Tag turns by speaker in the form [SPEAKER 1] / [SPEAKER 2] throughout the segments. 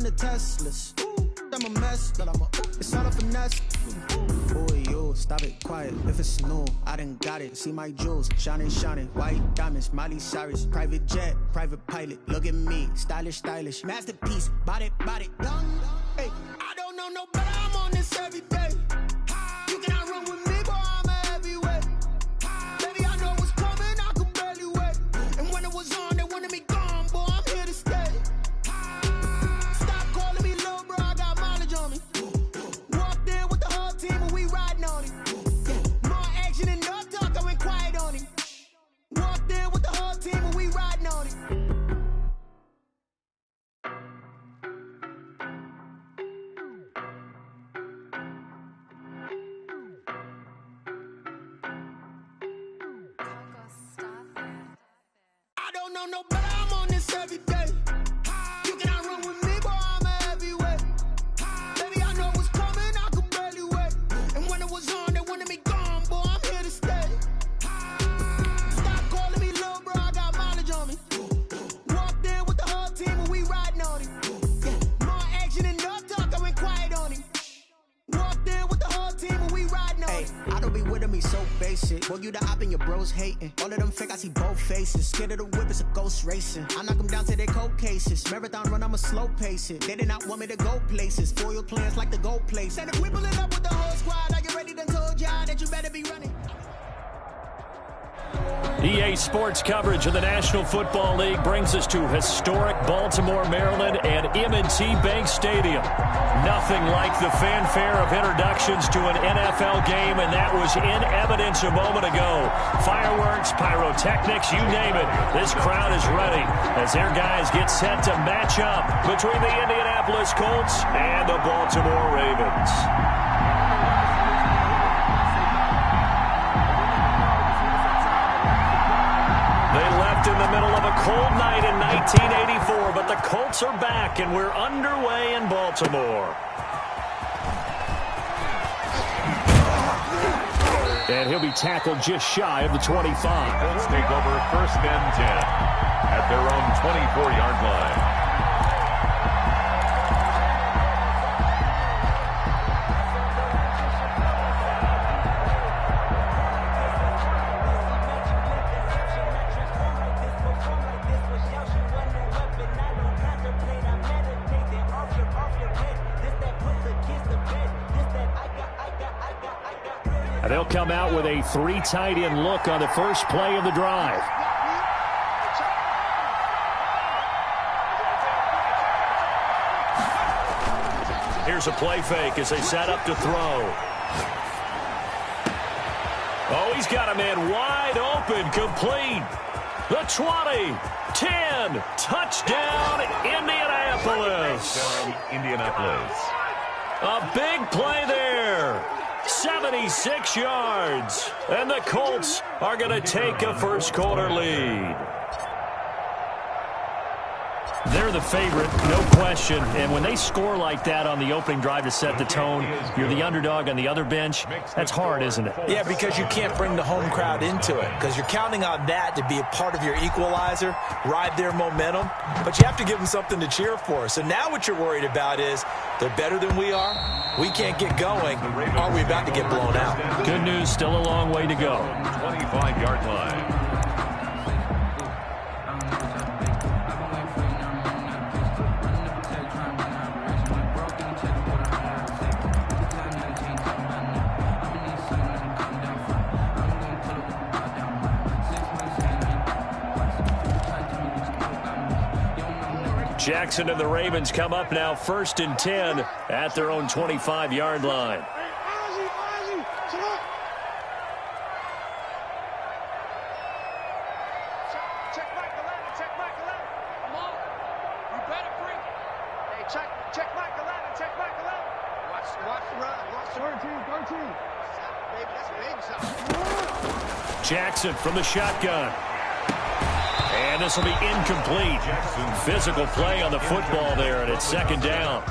[SPEAKER 1] driving the Teslas. I'm a mess, but it's not a finesse. Boy, yo, stop it, quiet. If it's new, I done got it. See my jewels, shining, shining. White diamonds, Miley Cyrus. Private jet, private pilot. Look at me, stylish, stylish. Masterpiece, body, young. Hey, I don't know no better. I'm on this every day. You cannot run with me, boy. I'm a heavyweight. Baby, I know what's coming. I could barely wait. And when it was on, they wanted me gone, boy. I'm here to stay. Stop calling me little bro. I got mileage on me. Walked in with the whole team and we riding on it. More action and no talk. I went quiet on him. Walked in with the whole team and we riding on it. No better, I'm on this every day. You cannot run with me, boy, I'm a heavyweight. Baby, I know what's coming, I could barely wait. And when it was on, they wanted me gone, boy, I'm here to stay. Stop calling me little bro, I got mileage on me. Walked in with the whole team and we riding on him. More action and no talk, I went quiet on him. Walked in with the whole team and we riding on him. I don't be with me so basic. Boy, you the op and your bros hating. All of them fake, I see both faces. Scared of the whip, it's a ghost racing. I knock them down to their cold cases. Marathon run, I'ma slow pace it. They did not want me to go places. Foil plans like the gold place. And if we pulling up with the whole squad, are you ready? Done told y'all that you better be running.
[SPEAKER 2] EA Sports coverage of the National Football League brings us to historic Baltimore, Maryland, and M&T Bank Stadium. Nothing like the fanfare of introductions to an NFL game, and that was in evidence a moment ago. Fireworks, pyrotechnics, you name it. This crowd is ready as their guys get set to match up between the Indianapolis Colts and the Baltimore Ravens. They left in the middle of a cold night in 1984, but the Colts are back, and we're underway in Baltimore. And he'll be tackled just shy of the 25.
[SPEAKER 3] Colts take over first and 10 at their own 24-yard line.
[SPEAKER 2] They'll come out with a three tight end look on the first play of the drive. Here's a play fake as they set up to throw. Oh, he's got a man wide open, complete. The 20, 10, touchdown, Indianapolis.
[SPEAKER 3] Indianapolis.
[SPEAKER 2] A big play there. 76 yards. And the Colts are going to take a first quarter lead. They're the favorite, no question. And when they score like that on the opening drive to set the tone, you're the underdog on the other bench. That's hard, isn't it?
[SPEAKER 4] Yeah, because you can't bring the home crowd into it, because you're counting on that to be a part of your equalizer, ride their momentum. But you have to give them something to cheer for. So now what you're worried about is they're better than we are. We can't get going. Are we about to get blown out?
[SPEAKER 2] Good news, still a long way to go.
[SPEAKER 3] 25-yard line.
[SPEAKER 2] Jackson and the Ravens come up now first and 10 at their own 25-yard line. Jackson from the shotgun. And this will be incomplete. Physical play on the football there, and it's second down.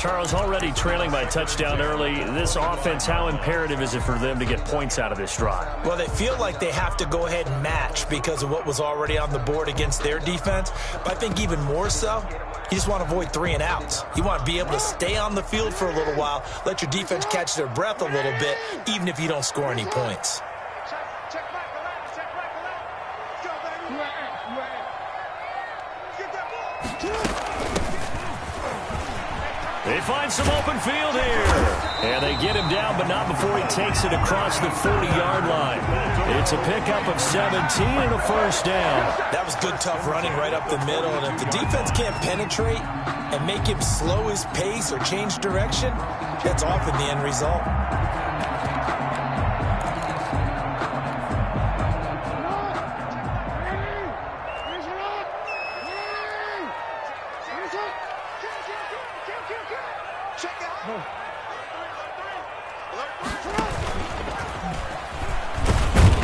[SPEAKER 2] Charles, already trailing by touchdown early. This offense, how imperative is it for them to get points out of this drive?
[SPEAKER 4] Well, they feel like they have to go ahead and match because of what was already on the board against their defense. But I think even more so, you just want to avoid 3 and outs. You want to be able to stay on the field for a little while, let your defense catch their breath a little bit, even if you don't score any points.
[SPEAKER 2] They find some open field here. And they get him down, but not before he takes it across the 40-yard line. It's a pickup of 17 and a first down.
[SPEAKER 4] That was good, tough running right up the middle. And if the defense can't penetrate and make him slow his pace or change direction, that's often the end result.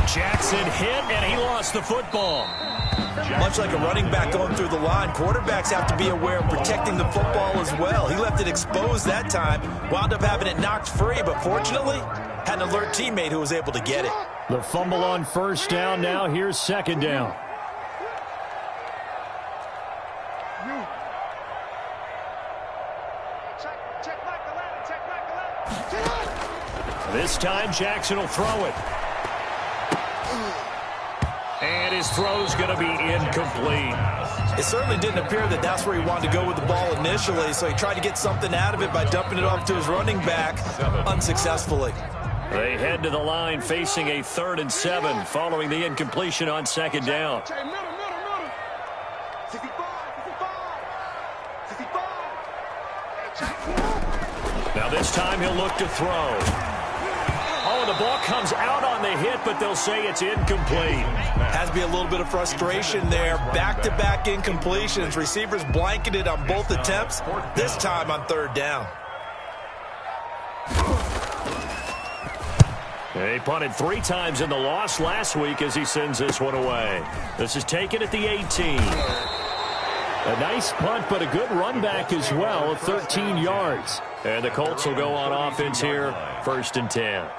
[SPEAKER 2] Jackson hit, and he lost the football.
[SPEAKER 4] Much like a running back going through the line, quarterbacks have to be aware of protecting the football as well. He left it exposed that time, wound up having it knocked free, but fortunately, had an alert teammate who was able to get it.
[SPEAKER 2] The fumble on first down now. Here's second down. This time, Jackson will throw it. And his throw's going to be incomplete.
[SPEAKER 4] It certainly didn't appear that that's where he wanted to go with the ball initially, so he tried to get something out of it by dumping it off to his running back unsuccessfully.
[SPEAKER 2] They head to the line facing a 3rd and 7 following the incompletion on second down. Now this time he'll look to throw. Oh, the ball comes out on the hit, but they'll say it's incomplete.
[SPEAKER 4] Has to be a little bit of frustration there. Back-to-back incompletions. Receivers blanketed on both attempts, this time on 3rd down.
[SPEAKER 2] He punted 3 times in the loss last week as he sends this one away. This is taken at the 18. A nice punt, but a good run back as well of 13 yards. And the Colts will go on offense here, 1st and 10.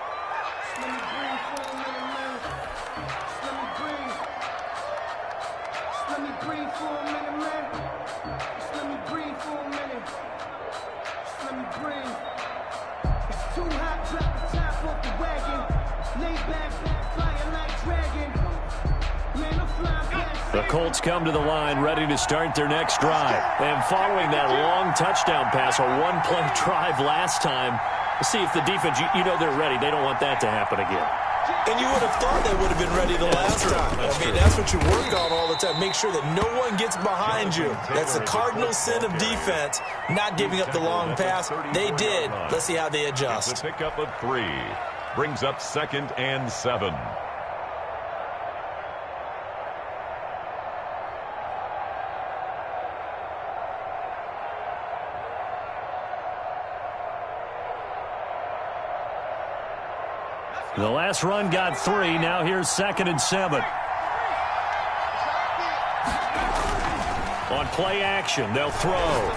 [SPEAKER 2] The Colts come to the line ready to start their next drive. And following that long touchdown pass, a 1-play drive last time, see if the defense, you know they're ready. They don't want that to happen again.
[SPEAKER 4] And you would have thought they would have been ready the last time. I mean, that's what you work on all the time. Make sure that no one gets behind you. That's the cardinal sin of defense, not giving up the long pass. They did. Let's see how they adjust.
[SPEAKER 3] It's a pickup of 3. Brings up 2nd and 7.
[SPEAKER 2] The last run got 3. Now here's 2nd and 7. On play action, they'll throw.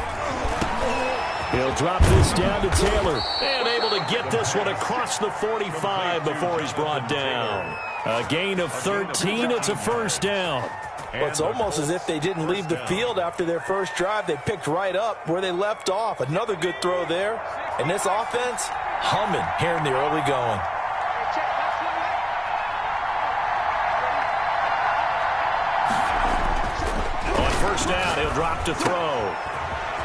[SPEAKER 2] He'll drop this down to Taylor. And able to get this one across the 45 before he's brought down. A gain of 13. It's a 1st down.
[SPEAKER 4] Well, it's almost as if they didn't leave the field after their first drive. They picked right up where they left off. Another good throw there. And this offense, humming here in the early going.
[SPEAKER 2] First down, he'll drop to throw.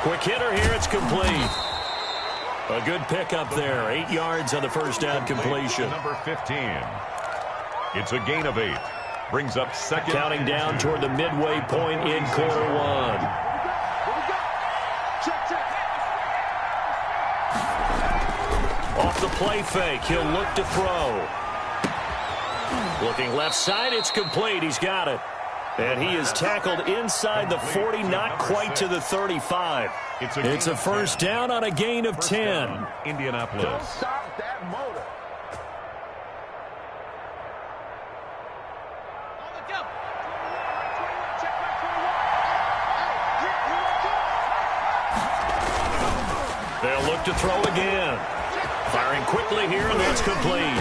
[SPEAKER 2] Quick hitter here, it's complete. A good pickup there, 8 yards on the first down completion.
[SPEAKER 3] Number 15. It's a gain of 8. Brings up 2nd.
[SPEAKER 2] Counting down toward the midway point in quarter 1. Off the play fake, he'll look to throw. Looking left side, it's complete. He's got it. And he is tackled inside the 40, not quite to the 35. It's a first down on a gain of 10.
[SPEAKER 3] Indianapolis.
[SPEAKER 5] Don't stop that motor.
[SPEAKER 2] They'll look to throw again. Firing quickly here, and that's complete.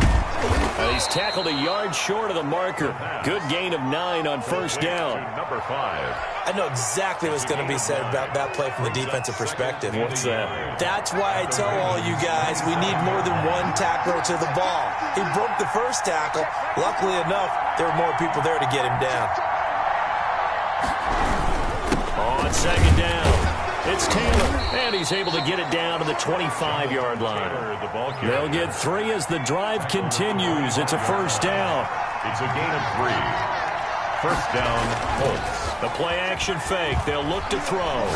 [SPEAKER 2] He's tackled a yard short of the marker. Good gain of 9 on first down.
[SPEAKER 3] Number 5.
[SPEAKER 4] I know exactly what's going to be said about that play from the defensive perspective.
[SPEAKER 2] What's that?
[SPEAKER 4] That's why I tell all you guys we need more than one tackler to the ball. He broke the first tackle. Luckily enough, there were more people there to get him down.
[SPEAKER 2] On second down, it's Taylor, and he's able to get it down to the 25-yard line. They'll get 3 as the drive continues. It's a first down.
[SPEAKER 3] It's a gain of 3. First down, Colts.
[SPEAKER 2] The play-action fake. They'll look to throw.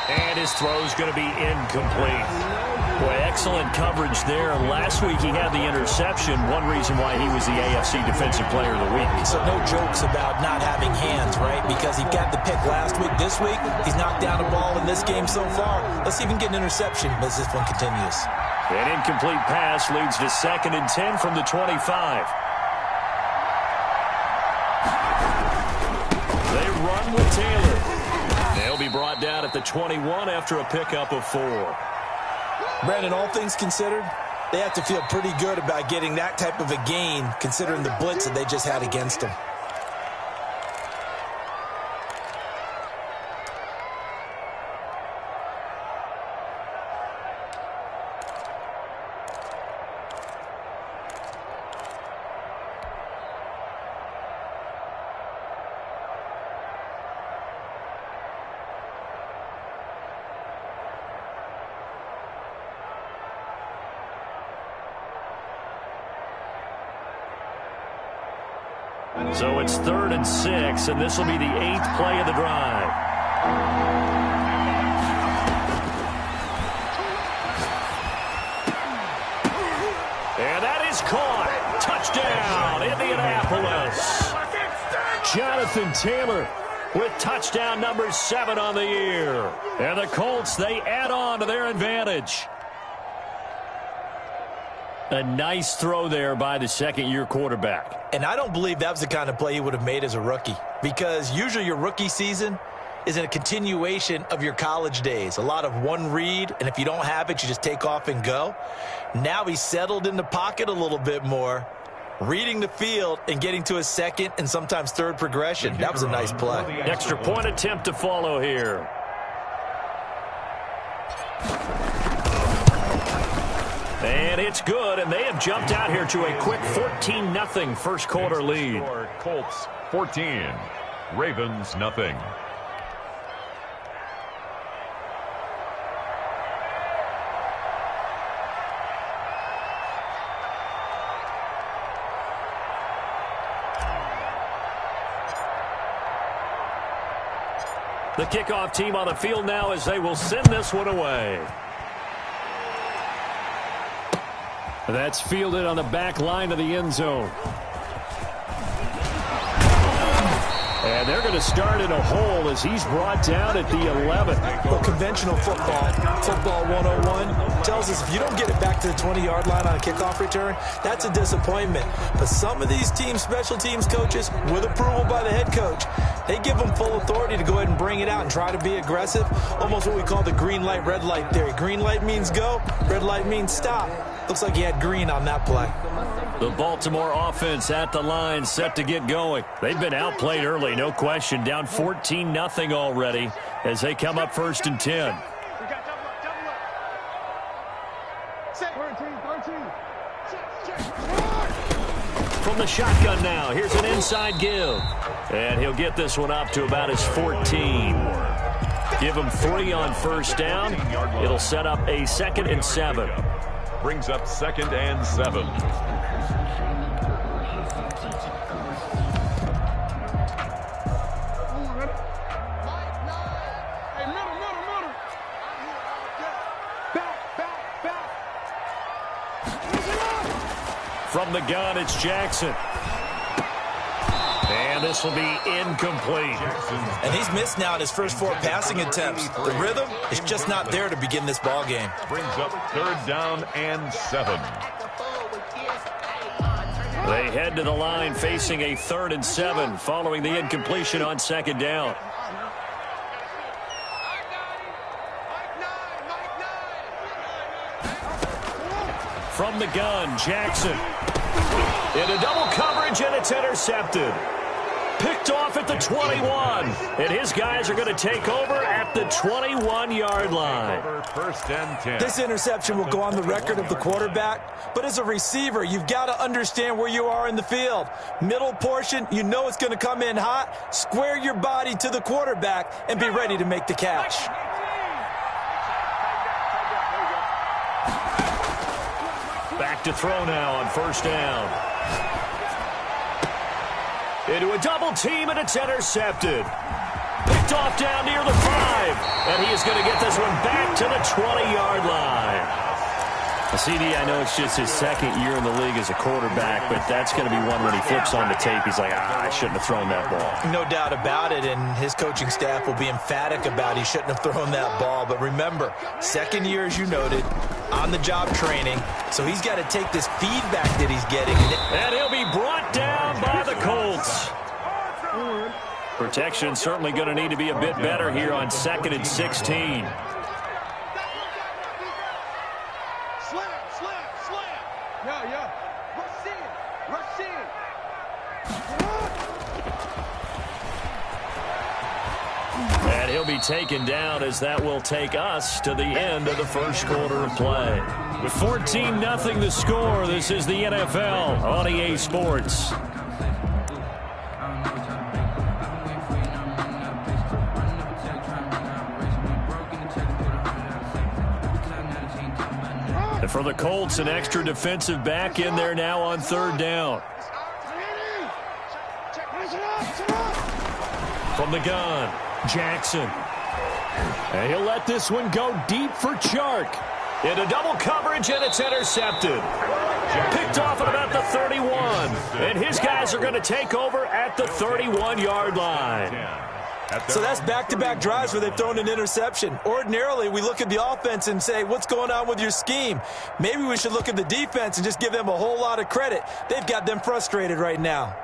[SPEAKER 2] And his throw's going to be incomplete. Boy, excellent coverage there. Last week he had the interception. One reason why he was the AFC Defensive Player of the Week.
[SPEAKER 4] So no jokes about not having hands, right? Because he got the pick last week. This week, he's knocked down a ball in this game so far. Let's even get an interception as this one continues.
[SPEAKER 2] An incomplete pass leads to 2nd and 10 from the 25. They run with Taylor. They'll be brought down at the 21 after a pickup of 4.
[SPEAKER 4] Brandon, all things considered, they have to feel pretty good about getting that type of a gain considering the blitz that they just had against them.
[SPEAKER 2] So it's 3rd and 6, and this will be the 8th play of the drive. And that is caught. Touchdown, Indianapolis. Jonathan Taylor with touchdown number 7 on the year. And the Colts, they add on to their advantage. A nice throw there by the second-year quarterback.
[SPEAKER 4] And I don't believe that was the kind of play he would have made as a rookie, because usually your rookie season is in a continuation of your college days. A lot of one read, and if you don't have it, you just take off and go. Now he's settled in the pocket a little bit more, reading the field and getting to his second and sometimes third progression. That was a nice play.
[SPEAKER 2] Extra point attempt to follow here. And it's good, and they have jumped out here to a quick 14-0 first quarter lead.
[SPEAKER 3] Colts 14, Ravens nothing.
[SPEAKER 2] The kickoff team on the field now as they will send this one away. That's fielded on the back line of the end zone. And they're going to start in a hole as he's brought down at the 11.
[SPEAKER 4] Well, conventional football 101, tells us if you don't get it back to the 20-yard line on a kickoff return, that's a disappointment. But some of these team special teams coaches, with approval by the head coach, they give them full authority to go ahead and bring it out and try to be aggressive. Almost what we call the green light, red light theory. Green light means go, red light means stop. Looks like he had green on that play.
[SPEAKER 2] The Baltimore offense at the line, set to get going. They've been outplayed early, no question. Down 14-0 already as they come up 1st and 10. From the shotgun now, here's an inside give. And he'll get this one up to about his 14. Give him 3 on first down. It'll set up a 2nd and 7.
[SPEAKER 3] Brings up 2nd and 7.
[SPEAKER 2] From the gun, it's Jackson. And this will be incomplete.
[SPEAKER 4] And he's missed now in his first 4 passing attempts. The rhythm is just not there to begin this ball game.
[SPEAKER 3] Brings up 3rd down and 7.
[SPEAKER 2] They head to the line facing a 3rd and 7 following the incompletion on 2nd down. from the gun. Jackson. Into double coverage, and it's intercepted. Picked off at the 21. And his guys are going to take over at the 21-yard line.
[SPEAKER 3] First and 10.
[SPEAKER 4] This interception will go on the record of the quarterback, but as a receiver, you've got to understand where you are in the field. Middle portion, you know it's going to come in hot. Square your body to the quarterback and be ready to make the catch.
[SPEAKER 2] Back to throw now on first down. Into a double team, and it's intercepted. Picked off down near the 5. And he is going to get this one back to the 20-yard line. CD, I know it's just his second year in the league as a quarterback, but that's going to be one when he flips on the tape. He's like, I shouldn't have thrown that ball.
[SPEAKER 4] No doubt about it, and his coaching staff will be emphatic about he shouldn't have thrown that ball. But remember, second year, as you noted, on-the-job training, so he's got to take this feedback that he's getting.
[SPEAKER 2] And he'll be brought down by the Colts. Protection certainly going to need to be a bit better here on 2nd and 16. And he'll be taken down as that will take us to the end of the first quarter of play. With 14-0 the score, this is the NFL on EA Sports. And for the Colts, an extra defensive back in there now on third down. From the gun, Jackson. And he'll let this one go deep for Chark. Into double coverage, and it's intercepted. Picked off at about the 31. And his guys are going to take over at the 31-yard line.
[SPEAKER 4] So that's back-to-back drives where they've thrown an interception. Ordinarily, we look at the offense and say, what's going on with your scheme? Maybe we should look at the defense and just give them a whole lot of credit. They've got them frustrated right now.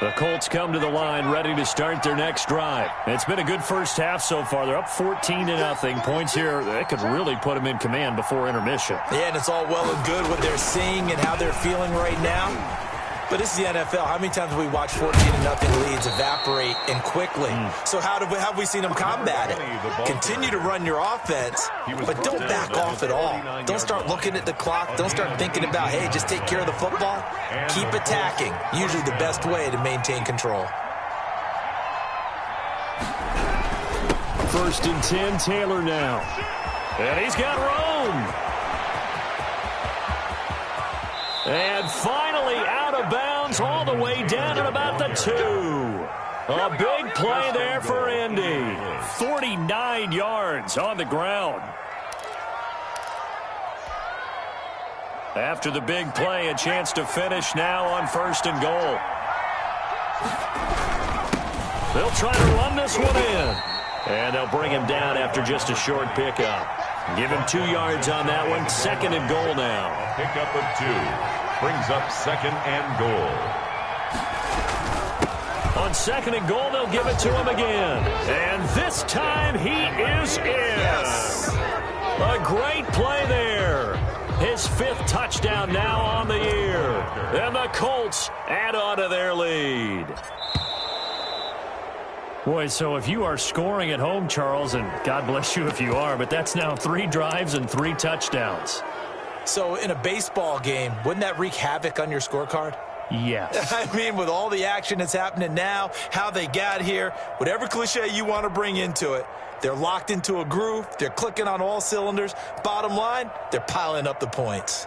[SPEAKER 2] The Colts come to the line ready to start their next drive. It's been a good first half so far. They're up 14-0. Points here, that could really put them in command before intermission.
[SPEAKER 4] Yeah, and it's all well and good what they're seeing and how they're feeling right now. But this is the NFL. How many times have we watched 14-0 leads evaporate and quickly? So how have we seen them combat it? Continue to run your offense, but don't back off at all. Don't start looking at the clock. Don't start thinking about, hey, just take care of the football. Keep attacking. Usually the best way to maintain control.
[SPEAKER 2] 1st and 10, Taylor now. And he's got Rome. And finally out of bounds all the way down at about the 2. A big play there for Indy. 49 yards on the ground. After the big play, a chance to finish now on 1st and goal. They'll try to run this one in. And they'll bring him down after just a short pickup. Give him 2 yards on that one. 2nd and goal now.
[SPEAKER 3] Pickup of 2. Brings up 2nd and goal.
[SPEAKER 2] On 2nd and goal, they'll give it to him again. And this time he is in.
[SPEAKER 4] Yes.
[SPEAKER 2] A great play there. His 5th touchdown now on the year. And the Colts add on to their lead. Boy, so if you are scoring at home, Charles, and God bless you if you are, but that's now 3 drives and 3 touchdowns.
[SPEAKER 4] So in a baseball game, wouldn't that wreak havoc on your scorecard?
[SPEAKER 2] Yes.
[SPEAKER 4] I mean, with all the action that's happening now, how they got here, whatever cliche you want to bring into it, they're locked into a groove, they're clicking on all cylinders. Bottom line, they're piling up the points.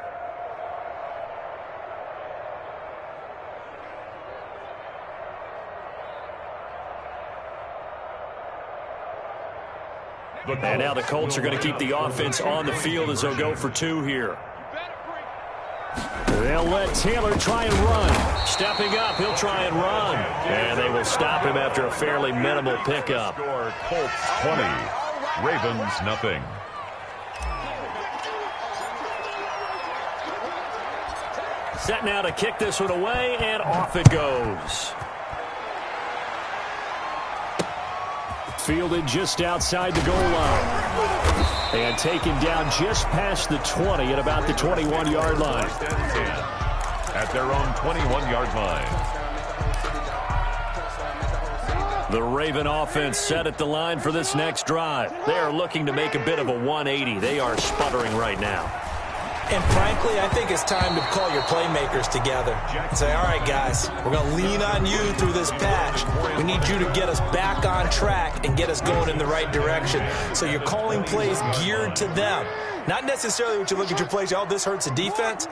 [SPEAKER 2] And now the Colts are going to keep the offense on the field as they'll go for 2 here. They'll let Taylor try and run. Stepping up, he'll try and run. And they will stop him after a fairly minimal pickup.
[SPEAKER 3] Score Colts 20, Ravens nothing.
[SPEAKER 2] Set now to kick this one away, and off it goes. Fielded just outside the goal line. And taken down just past the 20 at about the 21-yard line.
[SPEAKER 3] At their own 21-yard line.
[SPEAKER 2] The Raven offense set at the line for this next drive. They are looking to make a bit of a 180. They are sputtering right now.
[SPEAKER 4] And frankly, I think it's time to call your playmakers together and say, all right, guys, we're going to lean on you through this patch. We need you to get us back on track and get us going in the right direction. So you're calling plays geared to them. Not necessarily what you look at your plays, oh, this hurts the defense.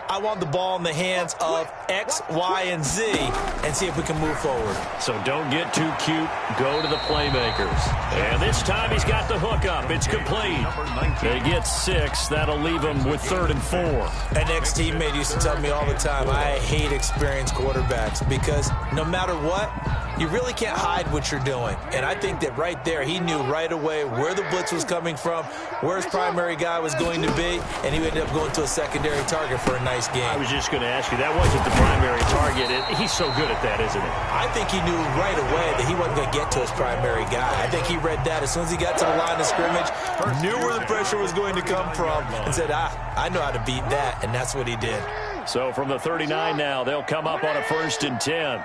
[SPEAKER 4] I want the ball in the hands of X, Y, and Z and see if we can move forward.
[SPEAKER 2] So don't get too cute. Go to the playmakers. And this time he's got the hook up. It's complete. They get 6. That'll leave them with 3rd and 4.
[SPEAKER 4] An ex-teammate used to tell me all the time, I hate experienced quarterbacks because no matter what, you really can't hide what you're doing. And I think that right there, he knew right away where the blitz was coming from, where his primary guy was going to be, and he ended up going to a secondary target for a nice game.
[SPEAKER 2] I was just going to ask you, that wasn't the primary target. He's so good at that, isn't he?
[SPEAKER 4] I think he knew right away that he wasn't going to get to his primary guy. I think he read that as soon as he got to the line of scrimmage, knew where the pressure was going to come from, and said, I know how to beat that, and that's what he did.
[SPEAKER 2] So from the 39 now, they'll come up on a 1st and 10.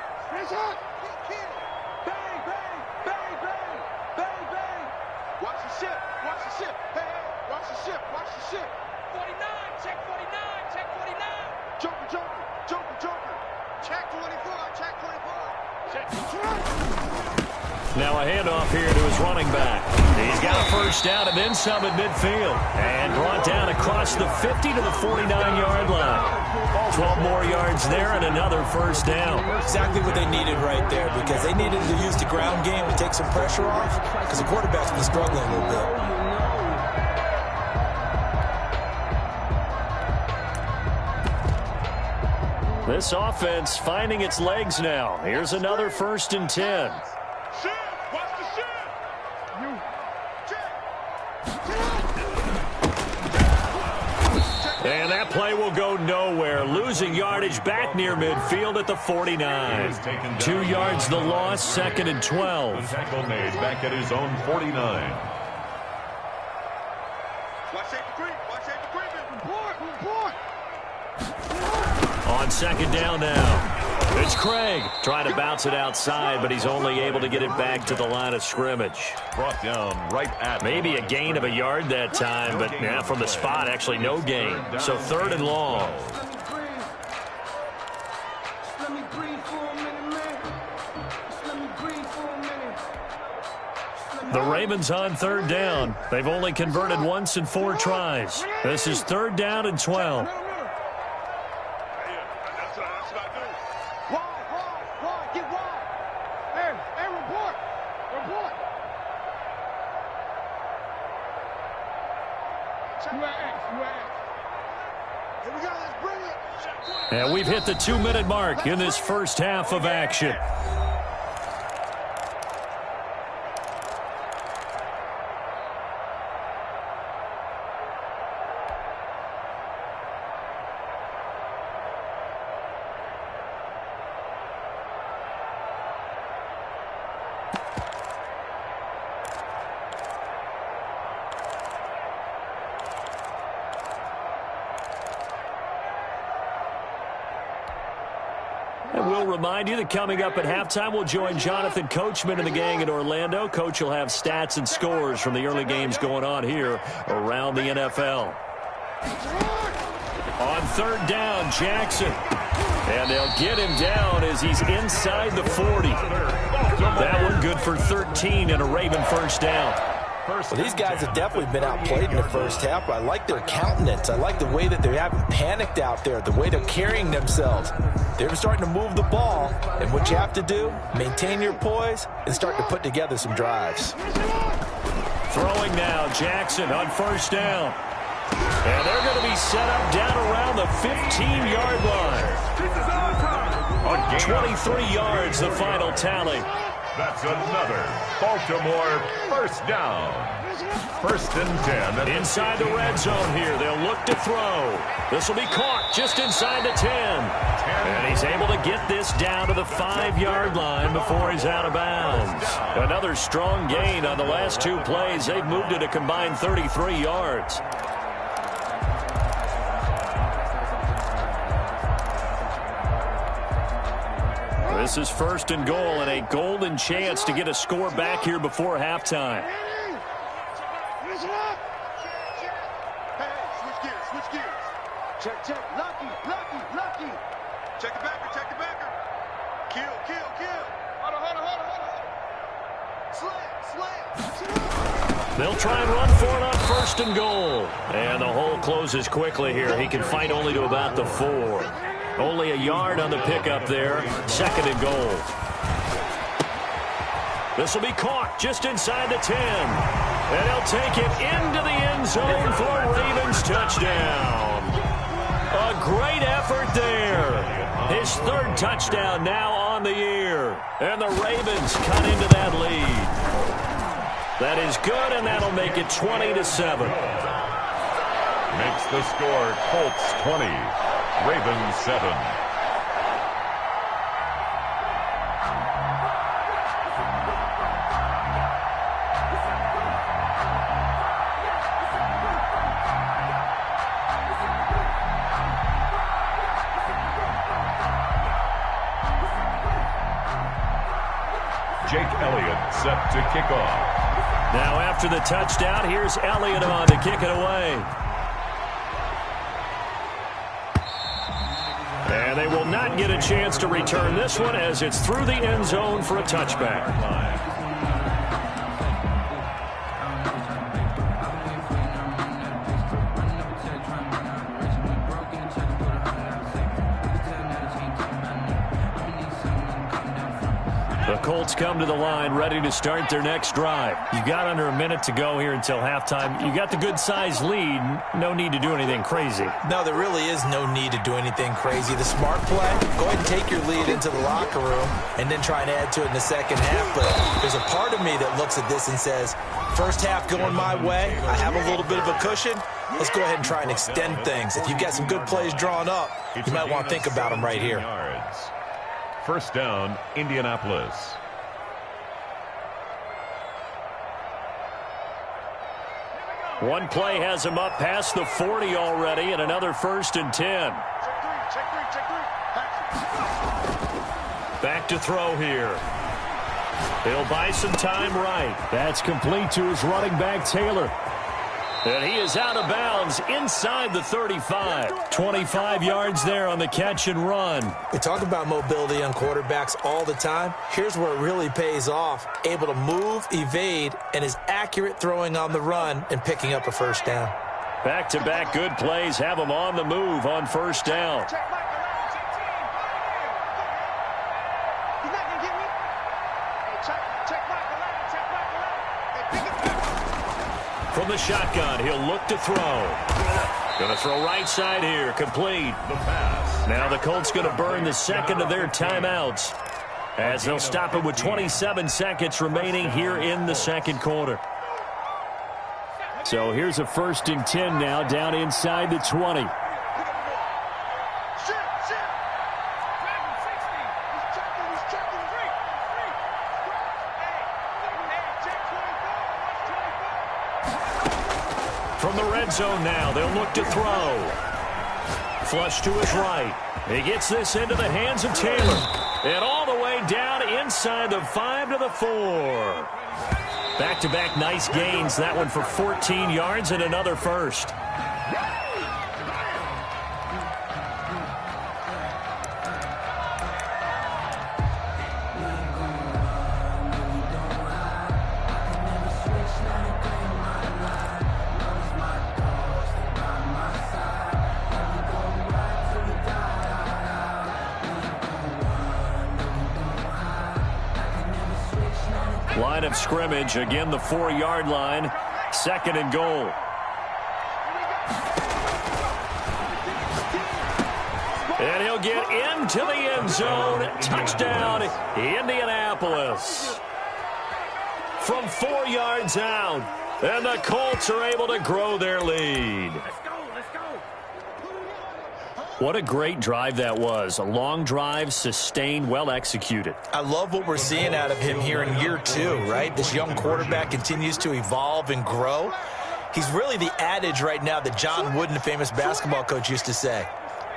[SPEAKER 2] Now a handoff here to his running back. He's got a 1st down and then some at midfield. And brought down across the 50 to the 49-yard line. 12 more yards there and another 1st down.
[SPEAKER 4] Exactly what they needed right there because they needed to use the ground game to take some pressure off because the quarterback's been struggling a little bit.
[SPEAKER 2] This offense finding its legs now. Here's another 1st and 10. And that play will go nowhere. Losing yardage back near midfield at the 49. 2 yards the loss, 2nd and 12.
[SPEAKER 3] Tackle made back at his own 49.
[SPEAKER 2] On 2nd down now. It's Craig trying to bounce it outside, but he's only able to get it back to the line of scrimmage.
[SPEAKER 3] Brought down right at
[SPEAKER 2] maybe a gain of a yard that time, but yeah, from the spot, actually no gain. So 3rd and long. The Ravens on 3rd down. They've only converted once in 4 tries. This is 3rd down and 12. And we've hit the 2-minute mark in this first half of action. And we'll remind you that coming up at halftime, we'll join Jonathan Coachman and the gang in Orlando. Coach will have stats and scores from the early games going on here around the NFL. On 3rd down, Jackson. And they'll get him down as he's inside the 40. That one good for 13 and a Raven 1st down.
[SPEAKER 4] Well, these guys have definitely been outplayed in the first half, but I like their countenance. I like the way that they haven't panicked out there, the way they're carrying themselves. They're starting to move the ball, and what you have to do, maintain your poise and start to put together some drives.
[SPEAKER 2] Throwing now, Jackson on 1st down. And they're going to be set up down around the 15-yard line. 23 yards, the final tally.
[SPEAKER 3] That's another Baltimore first down. 1st and 10.
[SPEAKER 2] Inside the red zone here. They'll look to throw. This will be caught just inside the 10. And he's able to get this down to the 5-yard line before he's out of bounds. Another strong gain on the last 2 plays. They've moved it a combined 33 yards. This is 1st and goal and a golden chance to get a score back here before halftime.
[SPEAKER 5] Switch gears. Check. Lucky. Check the backer. Kill. Hold on. Slam.
[SPEAKER 2] They'll try and run for it on 1st and goal. And the hole closes quickly here. He can fight only to about the 4. Only a yard on the pickup there. 2nd and goal. This will be caught just inside the 10. And he'll take it into the end zone for a Ravens touchdown. A great effort there. His 3rd touchdown now on the year. And the Ravens cut into that lead. That is good, and that'll make it 20-7.
[SPEAKER 3] Makes the score Colts 20, Ravens 7. Jake Elliott set to kick off.
[SPEAKER 2] Now after the touchdown, here's Elliott on to kick it away. And they will not get a chance to return this one as it's through the end zone for a touchback. The Colts come to the line ready to start their next drive. You've got under a minute to go here until halftime. You got the good-sized lead. No need to do anything crazy.
[SPEAKER 4] No, there really is no need to do anything crazy. The smart play, go ahead and take your lead into the locker room and then try and add to it in the second half. But there's a part of me that looks at this and says, first half going my way, I have a little bit of a cushion. Let's go ahead and try and extend things. If you've got some good plays drawn up, you might want to think about them right here.
[SPEAKER 3] First down, Indianapolis.
[SPEAKER 2] One play has him up past the 40 already, and another 1st and 10. Back to throw here. He'll buy some time right. That's complete to his running back, Taylor. And he is out of bounds inside the 35. 25 yards there on the catch and run.
[SPEAKER 4] We talk about mobility on quarterbacks all the time. Here's where it really pays off. Able to move, evade, and is accurate throwing on the run and picking up a first down.
[SPEAKER 2] Back-to-back good plays have him on the move on 1st down. From the shotgun, he'll look to throw. Going to throw right side here, complete.
[SPEAKER 3] The pass.
[SPEAKER 2] Now the Colts going to burn the 2nd of their timeouts as they'll stop it with 27 seconds remaining here in the 2nd quarter. So here's a 1st and 10 now down inside the 20. From the red zone now, they'll look to throw. Flush to his right. He gets this into the hands of Taylor. And all the way down inside the 5 to the 4. Back-to-back nice gains. That one for 14 yards and another first. Line of scrimmage, again the 4-yard line, 2nd and goal. And he'll get into the end zone. Touchdown, Indianapolis. From 4 yards out. And the Colts are able to grow their lead.
[SPEAKER 5] Let's go.
[SPEAKER 2] What a great drive that was. A long drive, sustained, well executed.
[SPEAKER 4] I love what we're seeing out of him here in year 2, right? This young quarterback continues to evolve and grow. He's really the adage right now that John Wooden, the famous basketball coach, used to say.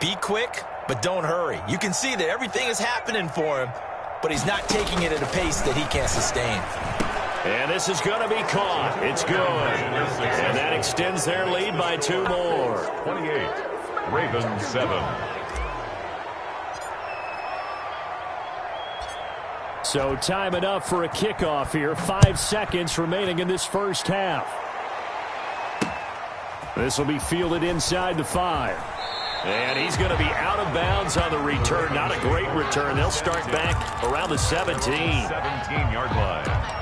[SPEAKER 4] Be quick, but don't hurry. You can see that everything is happening for him, but he's not taking it at a pace that he can't sustain.
[SPEAKER 2] And this is going to be caught. It's good. And that extends their lead by 2 more.
[SPEAKER 3] 28, Ravens 7.
[SPEAKER 2] So time enough for a kickoff here. 5 seconds remaining in this first half. This will be fielded inside the 5. And he's going to be out of bounds on the return. Not a great return. They'll start back around the 17.
[SPEAKER 3] 17-yard line.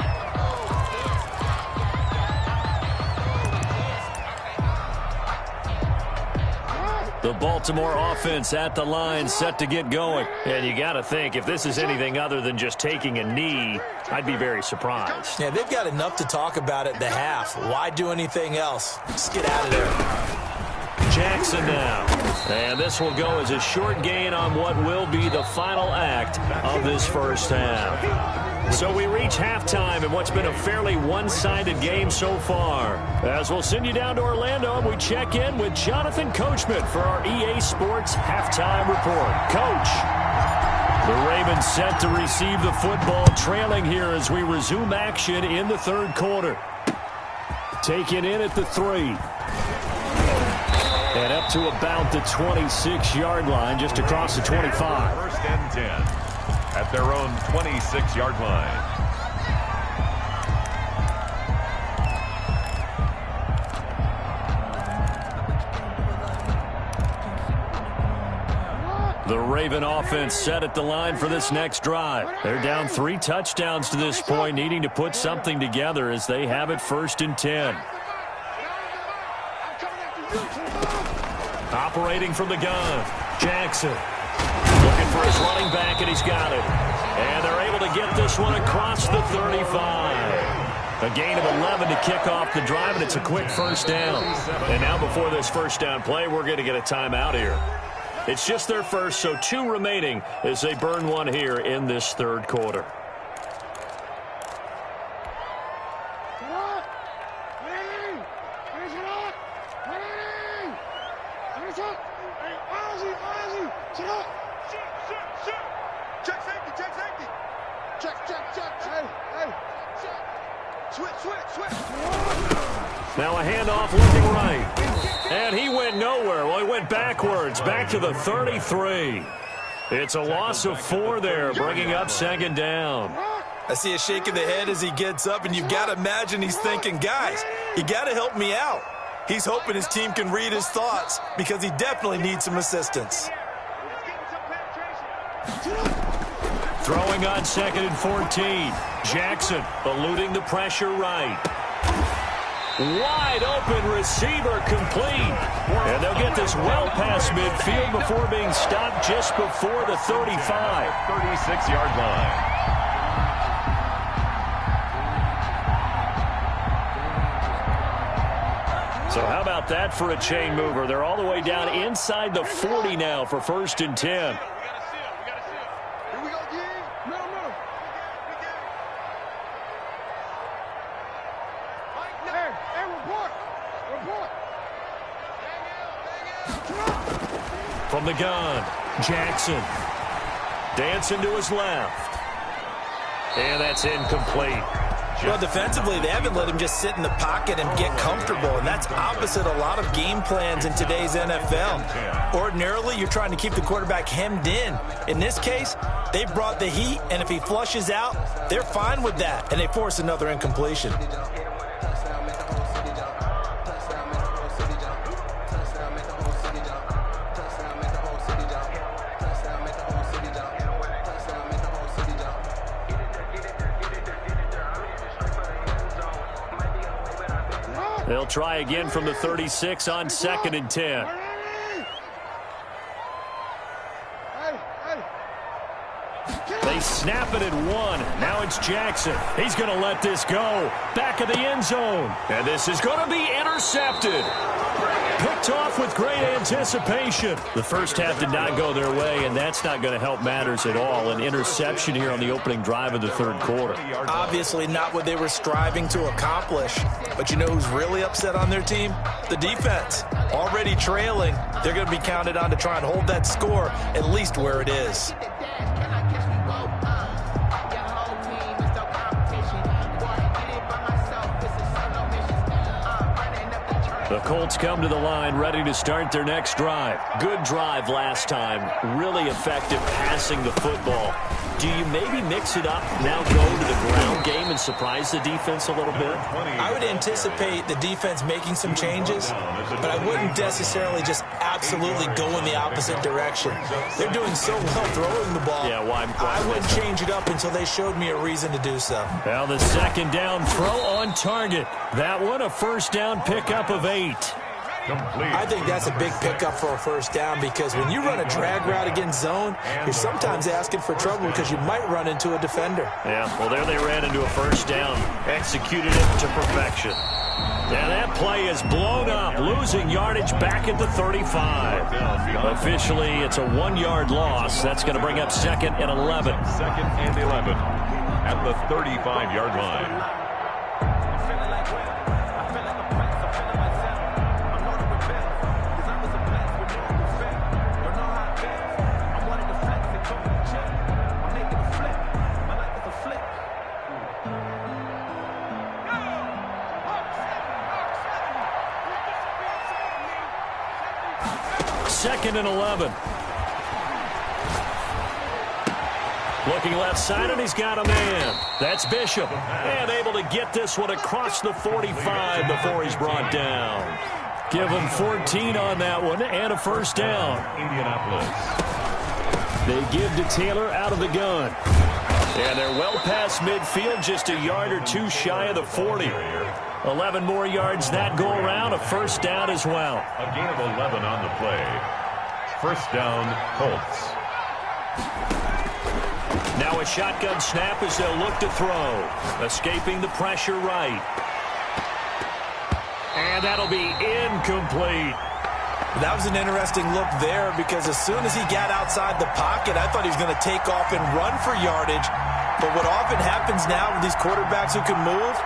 [SPEAKER 2] The Baltimore offense at the line, set to get going. And you got to think, if this is anything other than just taking a knee, I'd be very surprised.
[SPEAKER 4] Yeah, they've got enough to talk about at the half. Why do anything else? Just get out of there.
[SPEAKER 2] Jackson now. And this will go as a short gain on what will be the final act of this first half. So we reach halftime in what's been a fairly one-sided game so far. As we'll send you down to Orlando, we check in with Jonathan Coachman for our EA Sports Halftime Report. Coach, the Ravens set to receive the football, trailing here as we resume action in the third quarter. Taken in at the 3. And up to about the 26-yard line, just across the 25.
[SPEAKER 3] First and 10 at their own 26-yard line.
[SPEAKER 2] The Raven offense set at the line for this next drive. They're down 3 touchdowns to this point, needing to put something together as they have it first and 10. Operating from the gun, Jackson. Looking for his running back, and he's got it. And they're able to get this one across the 35. A gain of 11 to kick off the drive, and it's a quick first down. And now before this first down play, we're going to get a timeout here. It's just their first, so 2 remaining as they burn one here in this third quarter. Now a handoff looking right. And he went nowhere. Well, he went backwards, back to the 33. It's a loss of 4 there, bringing up second down.
[SPEAKER 4] I see a shake of the head as he gets up, and you've got to imagine he's thinking, guys, you got to help me out. He's hoping his team can read his thoughts because he definitely needs some assistance.
[SPEAKER 2] Throwing on second and 14. Jackson eluding the pressure right. Wide open receiver complete. And they'll get this well past midfield before being stopped just before the 35.
[SPEAKER 3] 36-yard line.
[SPEAKER 2] So how about that for a chain mover? They're all the way down inside the 40 now for first and 10. From the gun, Jackson. Dancing to his left. And that's incomplete.
[SPEAKER 4] Well, defensively, they haven't let him just sit in the pocket and get comfortable, and that's opposite a lot of game plans in today's NFL. Ordinarily, you're trying to keep the quarterback hemmed in. In this case, they brought the heat, and if he flushes out, they're fine with that, and they force another incompletion.
[SPEAKER 2] They'll try again from the 36 on second and 10. They snap it at 1. Now it's Jackson. He's going to let this go. Back of the end zone. And this is going to be intercepted. Picked off with great anticipation. The first half did not go their way, and that's not going to help matters at all. An interception here on the opening drive of the third quarter.
[SPEAKER 4] Obviously not what they were striving to accomplish. But you know who's really upset on their team? The defense. Already trailing. They're going to be counted on to try and hold that score at least where it is.
[SPEAKER 2] The Colts come to the line ready to start their next drive. Good drive last time. Really effective passing the football. Do you maybe mix it up, now go to the ground game and surprise the defense a little bit?
[SPEAKER 4] I would anticipate the defense making some changes, but I wouldn't necessarily just absolutely go in the opposite direction. They're doing so well throwing the ball.
[SPEAKER 2] Yeah, why
[SPEAKER 4] I wouldn't change it up until they showed me a reason to do so.
[SPEAKER 2] Well, the second down throw on target. That one a first down pickup of 8.
[SPEAKER 4] I think that's a big pickup for a first down because when you run a drag route against zone, you're sometimes asking for trouble because you might run into a defender.
[SPEAKER 2] Yeah, well, there they ran into a first down. Executed it to perfection. Yeah, that play is blown up, losing yardage back at the 35. Officially, it's a 1-yard loss. That's going to bring up 2nd and 11.
[SPEAKER 3] 2nd and 11 at the 35-yard line.
[SPEAKER 2] Second and 11. Looking left side, and he's got a man. That's Bishop. And able to get this one across the 45 before he's brought down. Give him 14 on that one and a first down.
[SPEAKER 3] Indianapolis.
[SPEAKER 2] They give to Taylor out of the gun. And they're well past midfield, just a yard or two shy of the 40. 11 more yards that go around, a first down as well.
[SPEAKER 3] A gain of 11 on the play. First down, Colts.
[SPEAKER 2] Now a shotgun snap as they'll look to throw. Escaping the pressure right. And that'll be incomplete.
[SPEAKER 4] That was an interesting look there because as soon as he got outside the pocket, I thought he was going to take off and run for yardage. But what often happens now with these quarterbacks who can move,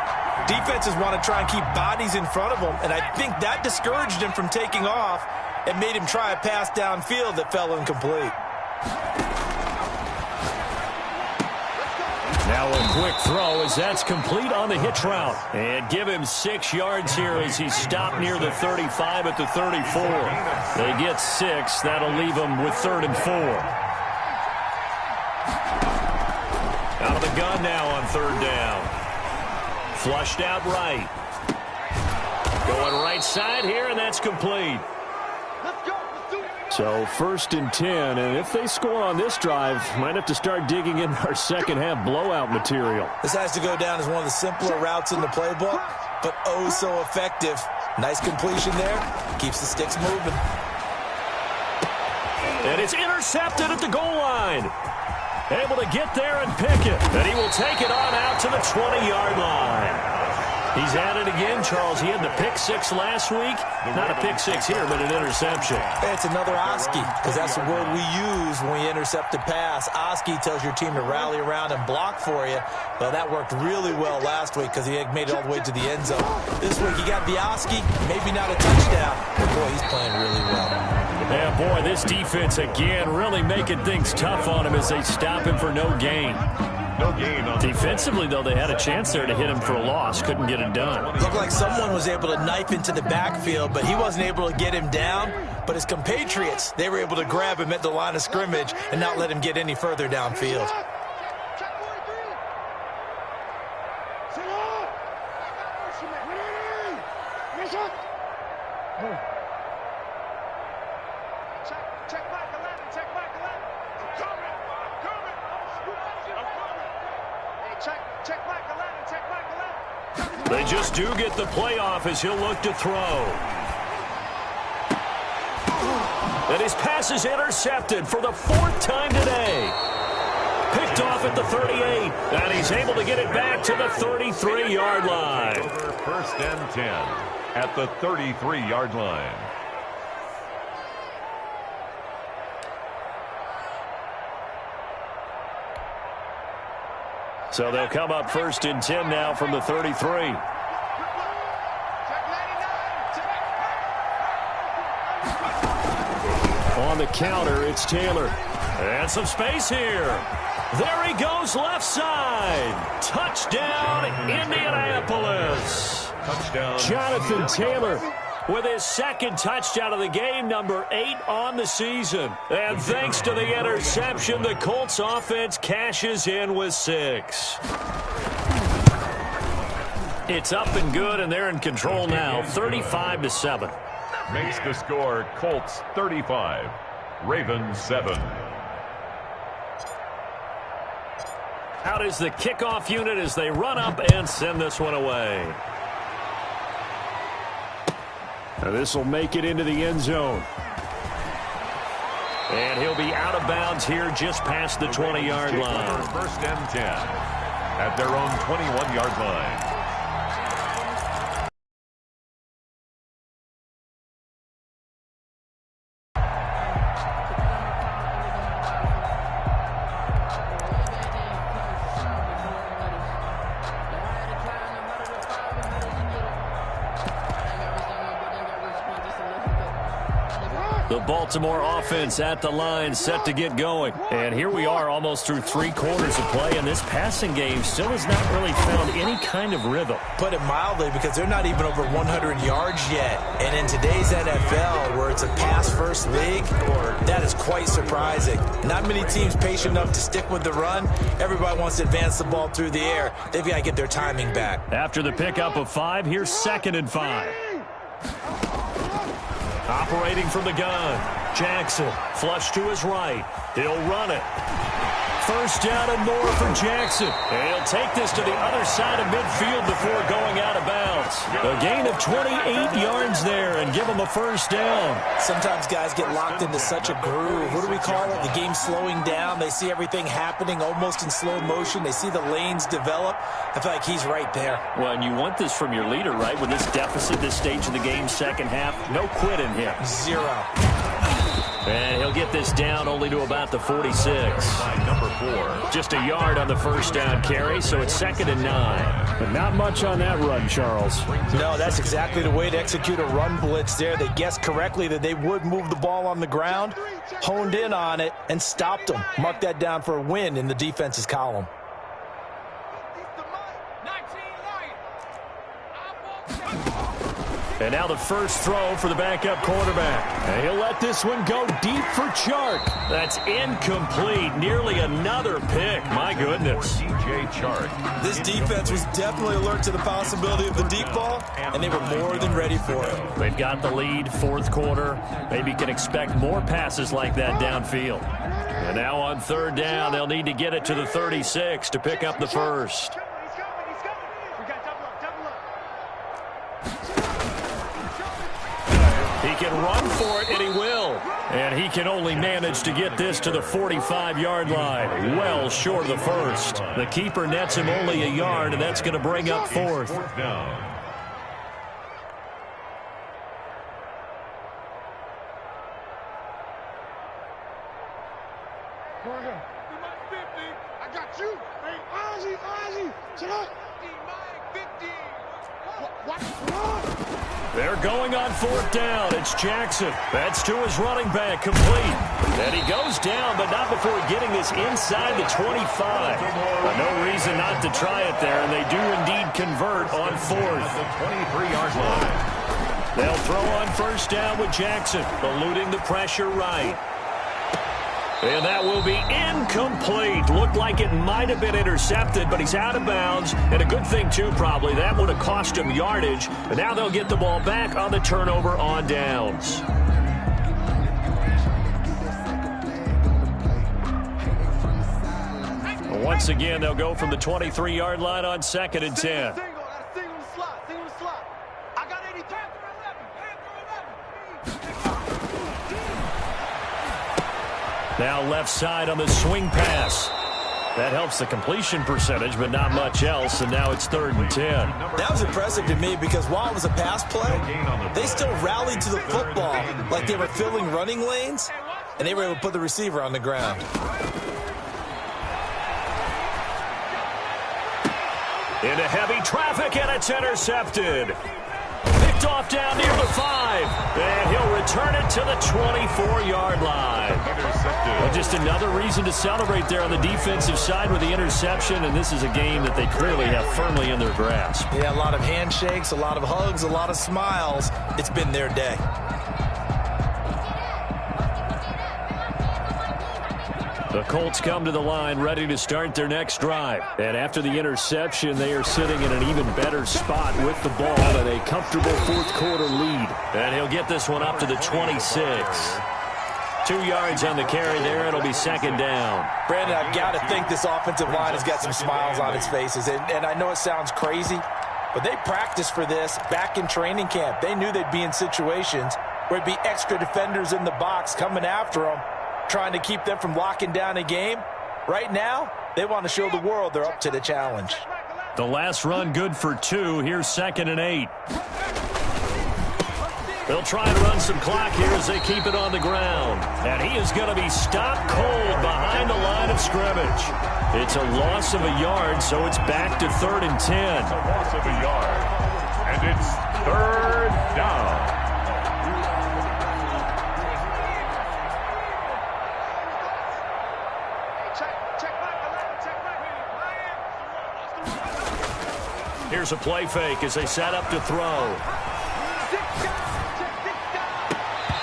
[SPEAKER 4] defenses want to try and keep bodies in front of them, and I think that discouraged him from taking off and made him try a pass downfield that fell incomplete.
[SPEAKER 2] Now a quick throw as that's complete on the hitch route. And give him 6 yards here as he's stopped near the 35 at the 34. They get 6. That'll leave them with 3rd and 4. Out of the gun now on 3rd down. Flushed out right. Going right side here, and that's complete. So 1st and 10, and if they score on this drive, might have to start digging in our second half blowout material.
[SPEAKER 4] This has to go down as one of the simpler routes in the playbook, but oh so effective. Nice completion there. Keeps the sticks moving.
[SPEAKER 2] And it's intercepted at the goal line. Able to get there and pick it. And he will take it on out to the 20-yard line. He's at it again, Charles. He had the pick 6 last week. Not a pick 6 here, but an interception.
[SPEAKER 4] It's another Oski, because that's the word we use when we intercept a pass. Oski tells your team to rally around and block for you. Well, that worked really well last week because he made it all the way to the end zone. This week he got the Oski, maybe not a touchdown, but boy, he's playing really well.
[SPEAKER 2] Yeah, boy, this defense again really making things tough on him as they stop him for no gain.
[SPEAKER 3] No gain on
[SPEAKER 2] defensively, though, they had a chance there to hit him for a loss. Couldn't get it done.
[SPEAKER 4] Looked like someone was able to knife into the backfield, but he wasn't able to get him down. But his compatriots, they were able to grab him at the line of scrimmage and not let him get any further downfield.
[SPEAKER 2] They just do get the playoff as he'll look to throw. And his pass is intercepted for the 4th time today. Picked off at the 38, and he's able to get it back to the 33-yard line.
[SPEAKER 3] Over 1st and 10 at the 33-yard line.
[SPEAKER 2] So they'll come up 1st and 10 now from the 33. On the counter, it's Taylor. And some space here. There he goes, left side. Touchdown, Indianapolis.
[SPEAKER 3] Touchdown.
[SPEAKER 2] Jonathan Taylor with his 2nd touchdown of the game, number 8 on the season. And thanks to the interception, the Colts offense cashes in with 6. It's up and good, and they're in control now, 35-7.
[SPEAKER 3] Makes the score Colts 35, Ravens 7.
[SPEAKER 2] Out is the kickoff unit as they run up and send this one away. This will make it into the end zone. And he'll be out of bounds here just past the 20-yard line.
[SPEAKER 3] 1st and 10 at their own 21-yard line.
[SPEAKER 2] The Baltimore offense at the line, set to get going. And here we are almost through 3 quarters of play, and this passing game still has not really found any kind of rhythm.
[SPEAKER 4] Put it mildly, because they're not even over 100 yards yet. And in today's NFL, where it's a pass-first league, that is quite surprising. Not many teams patient enough to stick with the run. Everybody wants to advance the ball through the air. They've got to get their timing back.
[SPEAKER 2] After the pickup of 5, here's 2nd and 5. Operating from the gun, Jackson, flush to his right. He'll run it. 1st down and more for Jackson. And he'll take this to the other side of midfield before going out of bounds. A gain of 28 yards there and give him a 1st down.
[SPEAKER 4] Sometimes guys get locked into such a groove. What do we call it? The game's slowing down. They see everything happening almost in slow motion. They see the lanes develop. I feel like he's right there.
[SPEAKER 2] Well, and you want this from your leader, right? With this deficit, this stage of the game, 2nd half, no quit in him.
[SPEAKER 4] 0.
[SPEAKER 2] And he'll get this down only to about the 46.
[SPEAKER 3] Number 4.
[SPEAKER 2] Just a yard on the 1st down carry, so it's 2nd and 9. But not much on that run, Charles.
[SPEAKER 4] No, that's exactly the way to execute a run blitz there. They guessed correctly that they would move the ball on the ground, honed in on it, and stopped them. Mark that down for a win in the defense's column.
[SPEAKER 2] And now the first throw for the backup quarterback. And he'll let this one go deep for Chark. That's incomplete. Nearly another pick. My goodness.
[SPEAKER 3] DJ Chark.
[SPEAKER 4] This defense was definitely alert to the possibility of the deep ball, and they were more than ready for it.
[SPEAKER 2] They've got the lead, 4th quarter. Maybe can expect more passes like that downfield. And now on 3rd down, they'll need to get it to the 36 to pick up the 1st. He can run for it, and he will. And he can only manage to get this to the 45-yard line. Well short of the 1st. The keeper nets him only a yard, and that's going to bring up 4th.
[SPEAKER 3] 4th down.
[SPEAKER 5] I got you. Ozzy, shut up.
[SPEAKER 2] They're going on 4th down. It's Jackson. That's to his running back, complete. And he goes down, but not before getting this inside the 25. No reason not to try it there, and they do indeed convert on 4th.
[SPEAKER 3] The 23-yard line.
[SPEAKER 2] They'll throw on 1st down with Jackson, eluding the pressure right. And that will be incomplete. Looked like it might have been intercepted, but he's out of bounds. And a good thing, too, probably. That would have cost him yardage. And now they'll get the ball back on the turnover on downs. Once again, they'll go from the 23-yard line on 2nd and 10. Now left side on the swing pass. That helps the completion percentage, but not much else, and now it's 3rd and 10.
[SPEAKER 4] That was impressive to me because while it was a pass play, they still rallied to the football like they were filling running lanes, and they were able to put the receiver on the ground.
[SPEAKER 2] Into heavy traffic, and it's intercepted. Picked off down near the 5, and he'll return it to the 24-yard line. Well, just another reason to celebrate there on the defensive side with the interception, and this is a game that they clearly have firmly in their grasp.
[SPEAKER 4] Yeah, a lot of handshakes, a lot of hugs, a lot of smiles. It's been their day.
[SPEAKER 2] The Colts come to the line ready to start their next drive. And after the interception, they are sitting in an even better spot with the ball and a comfortable 4th quarter lead. And he'll get this one up to the 26. 2 yards on the carry there. It'll be 2nd down.
[SPEAKER 4] Brandon, I've got to think this offensive line has got some smiles on its faces. And I know it sounds crazy, but they practiced for this back in training camp. They knew they'd be in situations where it'd be extra defenders in the box coming after them, trying to keep them from locking down a game. Right now, they want to show the world they're up to the challenge.
[SPEAKER 2] The last run good for 2. Here's 2nd and 8. They'll try and run some clock here as they keep it on the ground. And he is going to be stopped cold behind the line of scrimmage. It's a loss of a yard, so it's back to 3rd and 10.
[SPEAKER 3] It's a loss of a yard, and it's 3rd down.
[SPEAKER 2] Here's a play fake as they set up to throw.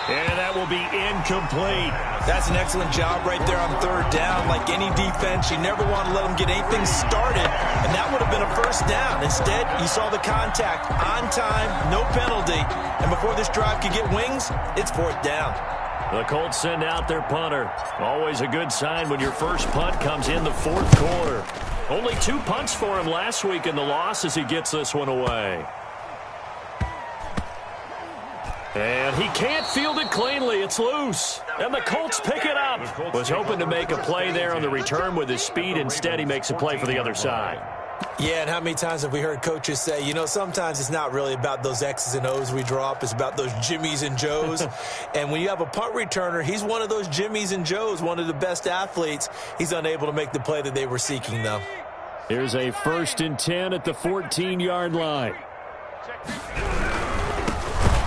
[SPEAKER 2] And that will be incomplete.
[SPEAKER 4] That's an excellent job right there on 3rd down. Like any defense, you never want to let them get anything started, and that would have been a 1st down. Instead, you saw the contact on time, no penalty, and before this drive could get wings, it's 4th down.
[SPEAKER 2] The Colts send out their punter. Always a good sign when your first punt comes in the 4th quarter. Only 2 punts for him last week in the loss as he gets this one away. And he can't field it cleanly. It's loose. And the Colts pick it up. Was hoping to make a play there on the return with his speed. Instead, he makes a play for the other side.
[SPEAKER 4] Yeah, and how many times have we heard coaches say, you know, sometimes it's not really about those X's and O's we drop. It's about those Jimmies and Joes. And when you have a punt returner, he's one of those Jimmies and Joes, one of the best athletes. He's unable to make the play that they were seeking, though.
[SPEAKER 2] Here's a 1st and 10 at the 14-yard line.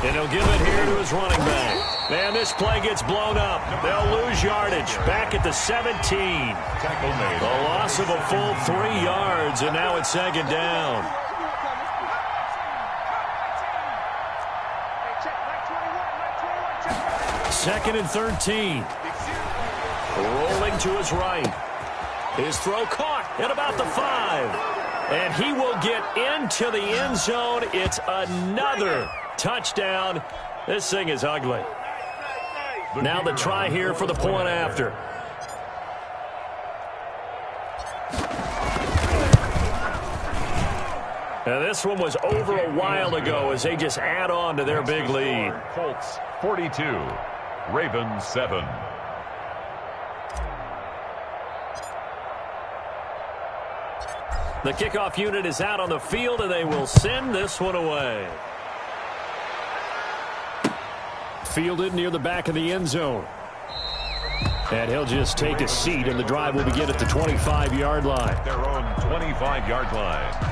[SPEAKER 2] And he'll give it here to his running back. And this play gets blown up. They'll lose yardage. Back at the 17. A loss of a full 3 yards, and now it's 2nd down. Second and 13. Rolling to his right. His throw caught at about the 5. And he will get into the end zone. It's another touchdown. This thing is ugly. Now the try here for the point after. Now this one was over a while ago as they just add on to their big lead.
[SPEAKER 3] Colts 42, Ravens 7.
[SPEAKER 2] The kickoff unit is out on the field, and they will send this one away. Fielded near the back of the end zone. And he'll just take a seat, and the drive will begin at the 25-yard line.
[SPEAKER 3] Their own 25-yard line.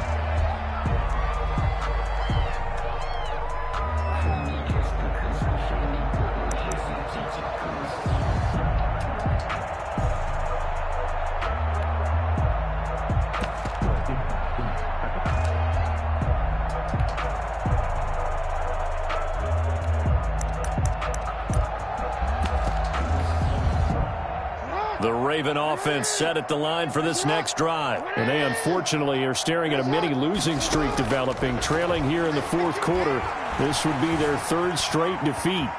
[SPEAKER 2] The Raven offense set at the line for this next drive. And they unfortunately are staring at a mini losing streak developing, trailing here in the 4th quarter. This would be their 3rd straight defeat.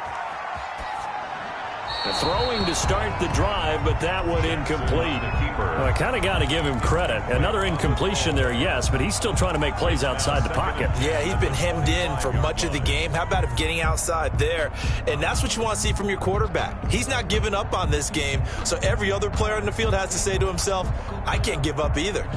[SPEAKER 2] Throwing to start the drive, but that one incomplete. Well, I kind of got to give him credit. Another incompletion there, yes, but he's still trying to make plays outside the pocket.
[SPEAKER 4] Yeah, he's been hemmed in for much of the game. How about him getting outside there? And that's what you want to see from your quarterback. He's not giving up on this game, so every other player in the field has to say to himself, I can't give up either.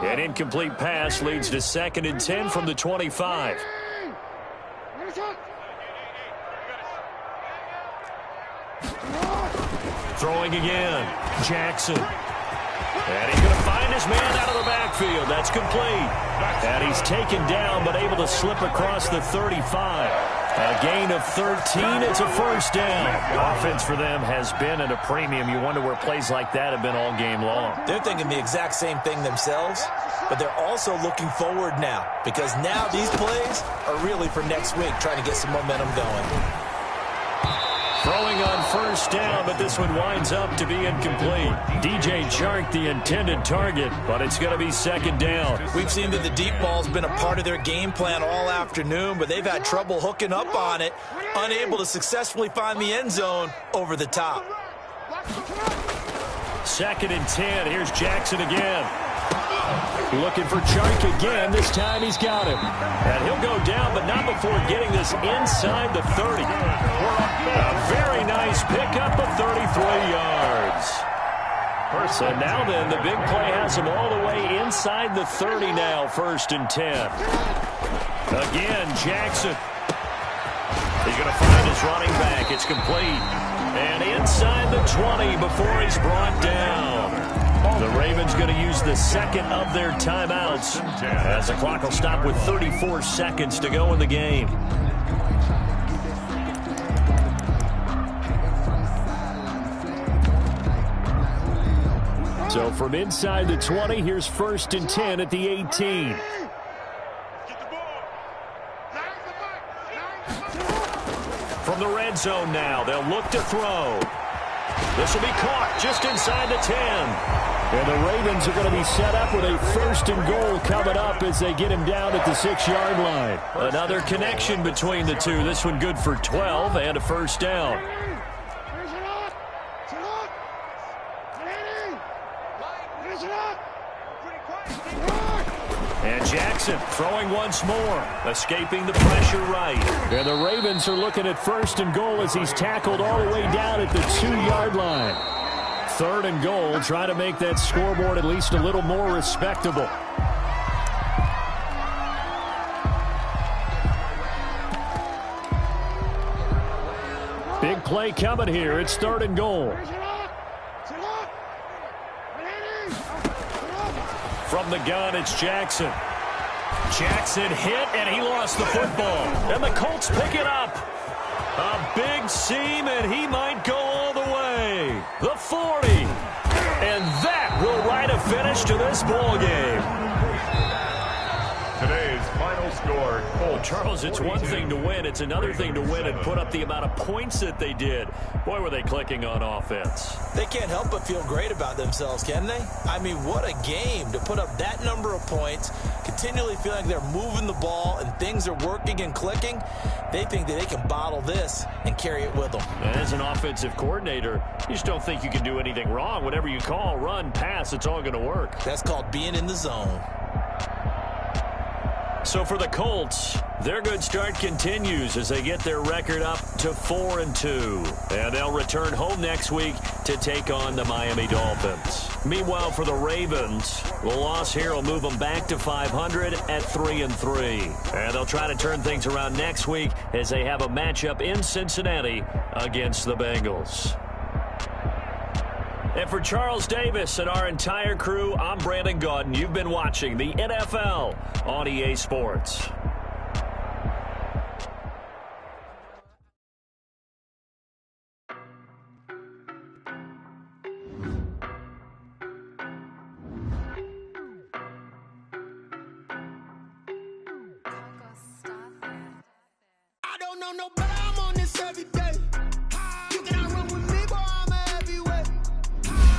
[SPEAKER 2] An incomplete pass leads to 2nd and 10 from the 25. Throwing again. Jackson. And he's going to find his man out of the backfield. That's complete. And he's taken down but able to slip across the 35. A gain of 13. It's a first down. Offense for them has been at a premium. You wonder where plays like that have been all game long.
[SPEAKER 4] They're thinking the exact same thing themselves, but they're also looking forward now because now these plays are really for next week, trying to get some momentum going.
[SPEAKER 2] Throwing on first down, but this one winds up to be incomplete. DJ Chark, the intended target, but it's going to be 2nd down.
[SPEAKER 4] We've seen that the deep ball's been a part of their game plan all afternoon, but they've had trouble hooking up on it, unable to successfully find the end zone over the top.
[SPEAKER 2] 2nd and 10. Here's Jackson again. Looking for Chark again. This time he's got him. And he'll go down, but not before getting this inside the 30. A very nice pickup of 33 yards. So now then, the big play has him all the way inside the 30 now, 1st and 10. Again, Jackson. He's going to find his running back. It's complete. And inside the 20 before he's brought down. The Ravens going to use the 2nd of their timeouts as the clock will stop with 34 seconds to go in the game. So from inside the 20, here's 1st and 10 at the 18. From the red zone now, they'll look to throw. This will be caught just inside the 10. And the Ravens are going to be set up with a 1st and goal coming up as they get him down at the 6-yard line. Another connection between the two. This one good for 12 and a 1st down. And Jackson throwing once more, escaping the pressure right. And the Ravens are looking at 1st and goal as he's tackled all the way down at the 2-yard line. 3rd and goal, trying to make that scoreboard at least a little more respectable. Big play coming here. It's 3rd and goal. From the gun, it's Jackson. Jackson hit, and he lost the football. And the Colts pick it up. A big seam, and he might go all the way. The 40. And that will write a finish to this ball game.
[SPEAKER 3] Today's final score, Colts.
[SPEAKER 2] Charles, it's one thing to win. It's another thing to win and put up the amount of points that they did. Boy, were they clicking on offense.
[SPEAKER 4] They can't help but feel great about themselves, can they? I mean, what a game to put up that number of points, continually feel like they're moving the ball and things are working and clicking. They think that they can bottle this and carry it with them.
[SPEAKER 2] As an offensive coordinator, you just don't think you can do anything wrong. Whatever you call, run, pass, it's all going to work.
[SPEAKER 4] That's called being in the zone.
[SPEAKER 2] So for the Colts, their good start continues as they get their record up to 4-2. And they'll return home next week to take on the Miami Dolphins. Meanwhile, for the Ravens, the loss here will move them back to 500 at 3-3. And they'll try to turn things around next week as they have a matchup in Cincinnati against the Bengals. And for Charles Davis and our entire crew, I'm Brandon Gaudin. You've been watching the NFL on EA Sports.
[SPEAKER 1] I don't know no better, I'm on this every day. You cannot run with me, boy, I'm a heavyweight.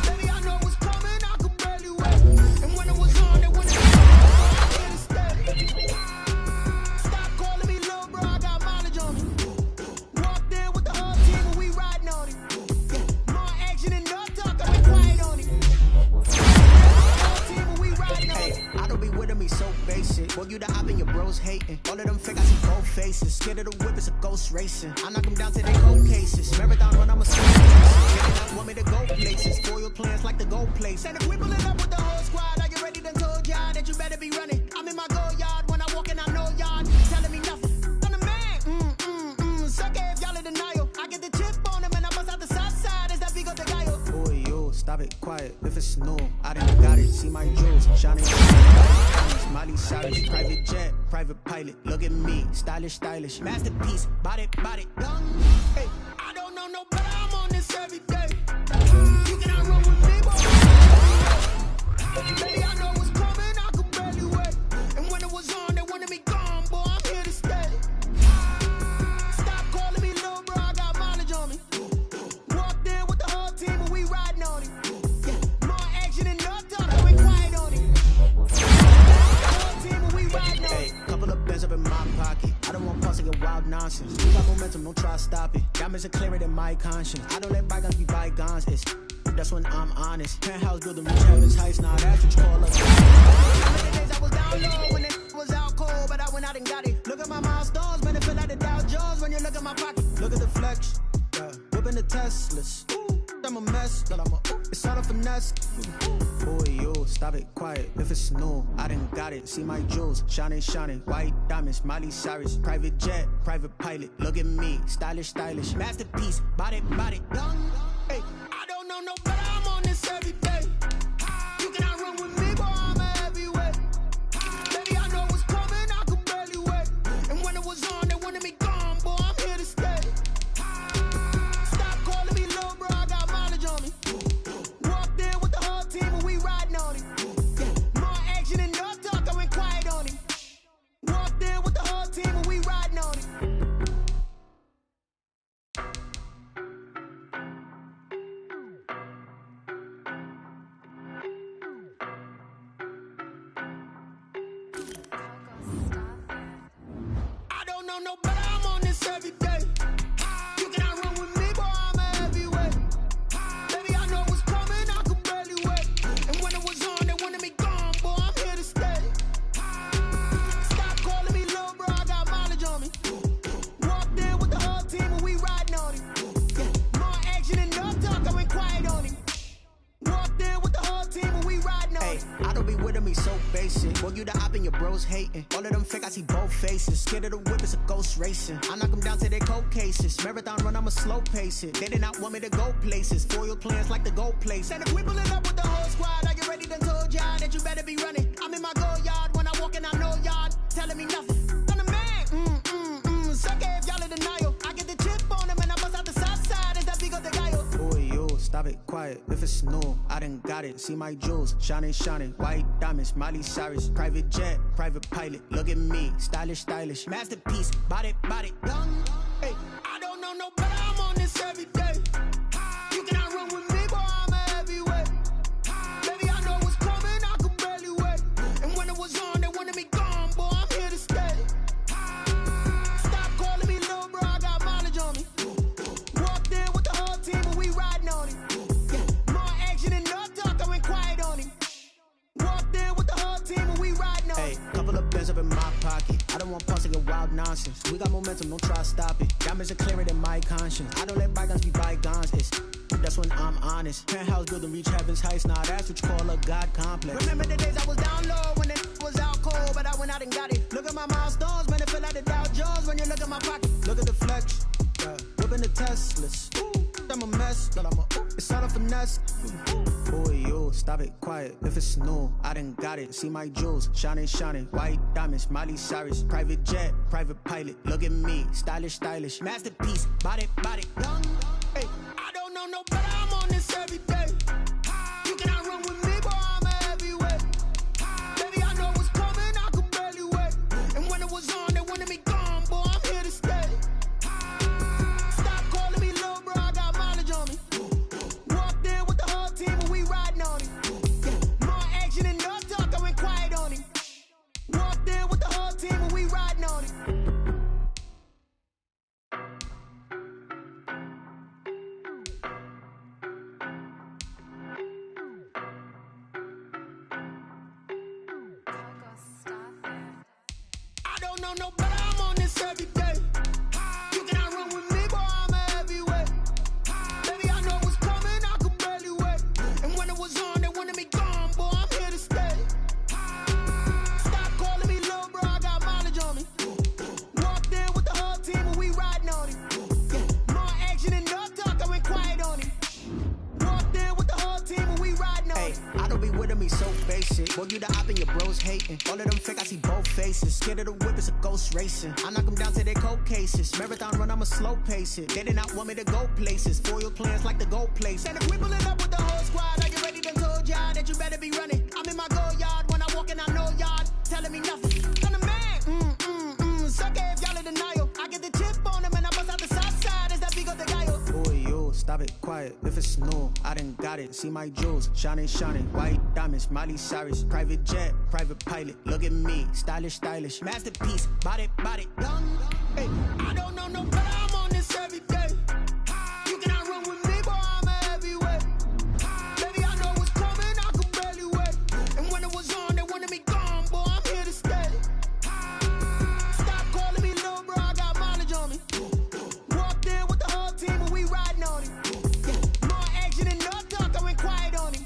[SPEAKER 1] Baby, I know what's coming, I could barely wait. And when it was on, it went in the me so basic. Boy, you the op and your bros hating. All of them fake, I see both faces. Scared of the whip, it's a ghost racing. I knock them down to their cold cases. Marathon run, I'm a slow pace. They not want me to go places. Foil plans like the go place. And if we pulling up with the whole squad, are you ready? Done told y'all that you better be running. I'm in my go yard when I walk in, I know y'all telling me nothing. I'm the man. Suck it if y'all in denial. I get the chip on them and I bust out the south side. Is that Vigo de Gallo? Boy, yo, stop it, quiet. If it's snow, I done got it. See my jewels shining. Molly Cyrus, private jet, private pilot. Look at me, stylish, masterpiece. Body, done. Hey, I don't know no better. I'm on this every day. You cannot run with me, boy. Baby, I know what's coming. I could barely wait. And when it was on, they wanted me gone, boy. I'm here to stay. Stop calling me little bro. I got mileage on me. Walked in with the whole team and we riding on it. Yeah, more action than no talk. I went quiet on it. Hey, couple of bands up in my pocket. I don't want pause to get wild nonsense. We got momentum, don't try to stop it. Diamonds are clearer than my conscience. I don't let bygones be bygones. That's when I'm honest. Penthouse building reach heaven's heights. Now that's what you call us. The days I was down low when it was out cold, but I went out and got it. Look at my milestones, man, it feel like the Dow Jones when you look at my pocket. Look at the flex, whipping the Teslas. I'm a mess, but it's all a finesse. Boy, yo, stop it, quiet. If it's snow, I done got it. See my jewels, shining, white diamonds, Miley Cyrus, private jet, private pilot. Look at me, stylish, masterpiece, body, done. Hey, I don't know no better. I'm on this every day. You cannot run with me, boy. I'm a heavyweight. Baby, I know what's coming. I could barely wait. And when it was on, they wanted me gone, boy. I'm here to stay. Stop calling me little bro. I got mileage on me. Walked in with the whole team and we riding on it. Yeah, more action than no talk. I went quiet on it. Walked in with the whole team and we riding on it. No better, I'm on this every day. You cannot run with me, boy, I'm a heavyweight. Baby, I know what's coming, I could barely wait. And when it was on, they wanted me gone, boy, I'm here to stay. Stop calling me little bro, I got mileage on me. Walked in with the whole team and we riding on it. Yeah, more action than no talk, I went quiet on it. Walked in with the whole team and we riding on it. I don't be with me so basic. Boy, you the op and your bros hating. All of them fake, I see both faces. Scared of the whip, it's a ghost racing. I knock them down to their cold cases. Marathon run, I'm a slow pace it. They did not want me to go places. Foil plans like the go place. And if we pulling up with the whole squad, are you ready? Done told y'all that you better be running. I'm in my go yard when I walk in, I know y'all telling me nothing. I'm the man. Suck it if y'all in denial. I get the chip on them and I bust out the south side. Is that Vigo de Gallo? Boy, yo, stop it, quiet. If it's snow, I done got it. See my jewels, shining, white diamonds, Miley Cyrus, private jet, private pilot. Look at me, stylish, masterpiece, body, done. Hey, I don't know no better. I'm on this every day. You cannot run with me, boy. I'm a heavyweight. Baby, I know what's coming. I could barely wait. And when it was on, they wanted me gone, boy. I'm here to stay. Stop calling me little bro. I got mileage on me. Walked in with the whole team and we riding on it. Yeah, more action than no talk. I went quiet on it. Walked in with the whole team and we riding on it. Hey, couple of bands up in my pocket. I don't want pause to get wild nonsense. We got momentum, don't try to stop it. Diamonds are clearer than my conscience. I don't let bygones be bygones. That's when I'm honest. Penthouse building reach heaven's heights. Now that's what you call a God complex. Remember the days I was down low when it was out cold, but I went out and got it. Look at my milestones, man, it feel like the Dow Jones when you look at my pocket. Look at the flex, whipping the Teslas. I'm a mess, but it's all a finesse. Boy, yo, stop it, quiet. If it's snow, I done got it. See my jewels, shining, white diamonds, Miley Cyrus, private jet, private pilot. Look at me, stylish, masterpiece, body, done. Hey, I don't know no better. I'm on this every day. You cannot run with me, boy. I'm a heavyweight. Baby, I know what's coming. I could barely wait. And when it was on, they wanted me gone, boy. I'm here to stay. Stop calling me little bro. I got mileage on me. Walked in with the whole team and we riding on it. Yeah, more action than no talk. I went quiet on it. Walked in with the whole team and we riding on it. know no better, I'm on this every day. You cannot run with me, boy, I'm a heavyweight. Baby, I know what's coming, I could barely wait. And when it was on, they wanted me gone, boy, I'm here to stay. Stop calling me little bro, I got mileage on me. Walked in with the whole team and we riding on it. Yeah, more action and no talk, I went quiet on it. Walked in with the whole team and we riding on it. I don't be with me so basic. Boy, you the op and your bros hating. All of them fake, I see both faces. Scared of the whip, it's a ghost racing. I knock them down to their cold cases. Marathon run, I'ma slow pace it. They did not want me to go places. Foil plans like the go place. And if we pulling up with the whole squad, are you ready? Done told y'all that you better be running. I'm in my go yard when I walk in, I know y'all telling me nothing. I'm the man. Suck it if y'all in denial. I get the chip on them and I bust out the south side. Is that Vigo de Gallo? Boy, yo, stop it, quiet. If it's new, I done got it. See my jewels, shining, shining. White diamonds, Miley Cyrus. Private jet, private pilot. Look at me, stylish, stylish. Masterpiece, body, done. Hey, I don't know no better, I'm on this every day. You cannot run with me, boy, I'm a heavyweight. Baby, I know what's coming, I could barely wait. And when it was on, they wanted me gone, boy, I'm here to stay. Stop calling me little bro, I got mileage on me. Walked in with the whole team and we riding on it. Yeah, more action and no talk, I went quiet on it.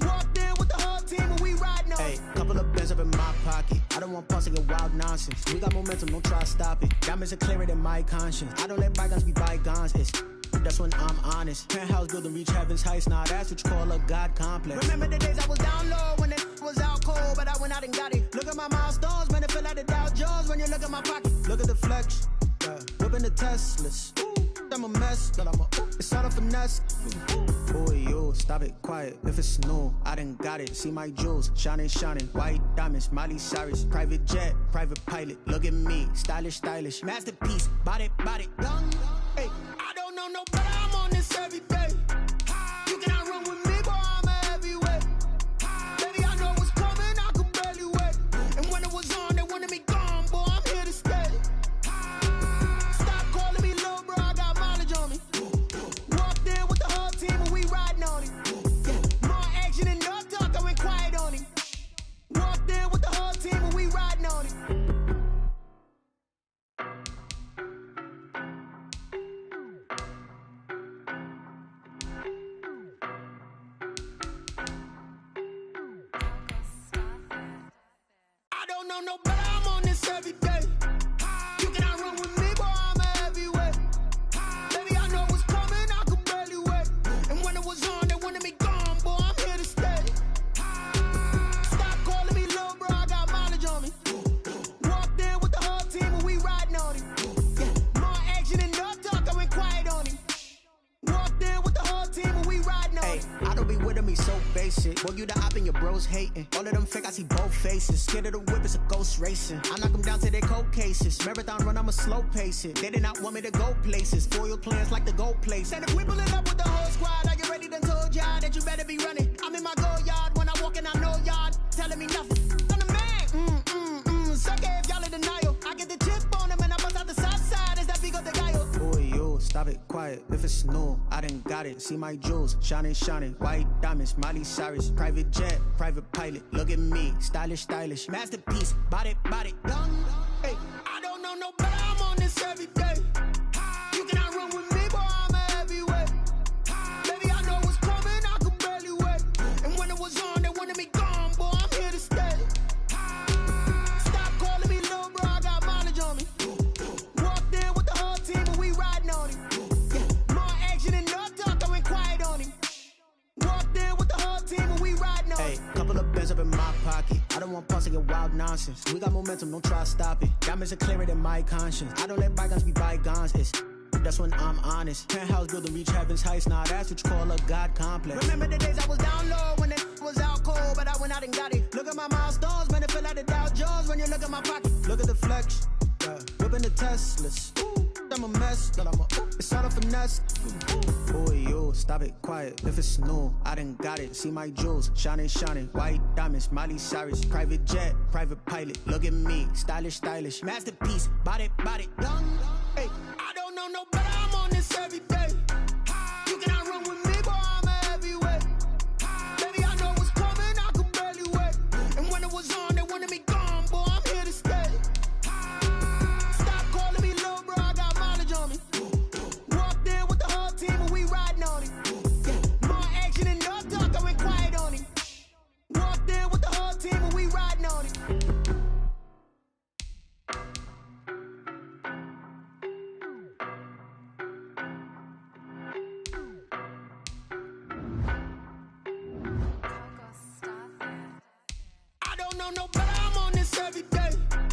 [SPEAKER 1] Walked in with the whole team and we riding on it. Hey, couple of bands up in my pocket. I don't want pussy and wild nonsense. We got momentum, don't try to stop it. Diamonds are clearer than my conscience. I don't let bygones be bygones. That's when I'm honest. Penthouse building reach heaven's heights. Nah, that's what you call a God complex. Remember the days I was down low when it was out cold, but I went out and got it. Look at my milestones, man, it feel like the Dow Jones when you look at my pocket. Look at the flex, whipping the Teslas. I'm a mess, but it's all a finesse. Boy, yo, stop it, quiet. If it's new, I done got it. See my jewels, shining, shining. White diamonds, Miley Cyrus. Private jet, private pilot. Look at me, stylish, stylish. Masterpiece, body, done. Hey, I don't know no better, I'm on this every day. You cannot run with me, boy, I'm a heavyweight. Baby, I know what's coming, I could barely wait. And when it was on, they wanted me gone, boy, I'm here to stay. Stop calling me little bro, I got mileage on me. Walked in with the whole team and we riding on it. Yeah, more action and no talk, I went quiet on it. Walked in with the whole team and we riding on it. I don't know no better, I'm on this every day. You cannot run with me, boy, I'm a heavyweight. Baby, I know what's coming, I could barely wait. And when it was on, they wanted me gone, boy, I'm here to stay. Stop calling me little bro, I got mileage on me. Walked in with the whole team and we riding on it. Yeah, more action and no talk, I went quiet on it. Walked in with the whole team and we riding on it. I don't be with me so basic. Boy, you the op and your bros hating. All of them fake, I see both faces. Scared of the whip, it's a ghost racing. I knock them down to their cold cases. Marathon run, I'ma slow pace it. They did not want me to go places. Foil plans like the go place. And if we pulling up with the whole squad, are you ready? Done told y'all that you better be running. I'm in my go yard when I walk in, I know y'all telling me nothing. I'm the man. Suck it if y'all in denial. I get the chip on them and I bust out the south side. Is that Vigo de Gallo? Boy, yo, stop it, quiet. If it's new, I done got it. See my jewels, shining, shining. White diamonds, Miley Cyrus. Private jet, private pilot. Look at me, stylish, stylish. Masterpiece, body, done. Hey, I don't know no better, I'm on this every day. You cannot run with me, boy, I'm a heavyweight. Baby, I know what's coming, I could barely wait. And when it was on, they wanted me gone, boy, I'm here to stay. Stop calling me little bro, I got mileage on me. Walked in with the whole team and we riding on it. Yeah, more action and no talk, I went quiet on it. Walked in with the whole team and we riding on it. Hey, couple of bands up in my pocket. I don't want pussy and wild nonsense. We got momentum, don't try to stop it. Diamonds are clearer than my conscience. I don't let bygones be bygones. That's when I'm honest. Penthouse building reach heaven's heights. Nah, that's what you call a God complex. Remember the days I was down low when it was out cold, but I went out and got it. Look at my milestones, man, it feel like the Dow Jones when you look at my pocket. Look at the flex, whipping the Teslas. I'm a mess, but it's all a finesse. Boy, yo, stop it, quiet. If it's new, I done got it. See my jewels, shining, shining. White diamonds, Miley Cyrus. Private jet, private pilot. Look at me, stylish, stylish. Masterpiece, body, done. Hey, I don't know no better, I'm on this every day. You cannot run with me, boy, I'm a heavyweight. Baby, I know what's coming, I could barely wait. And when it was on, they wanted me gone, boy, I'm here to stay. don't know no better, I'm on this every day.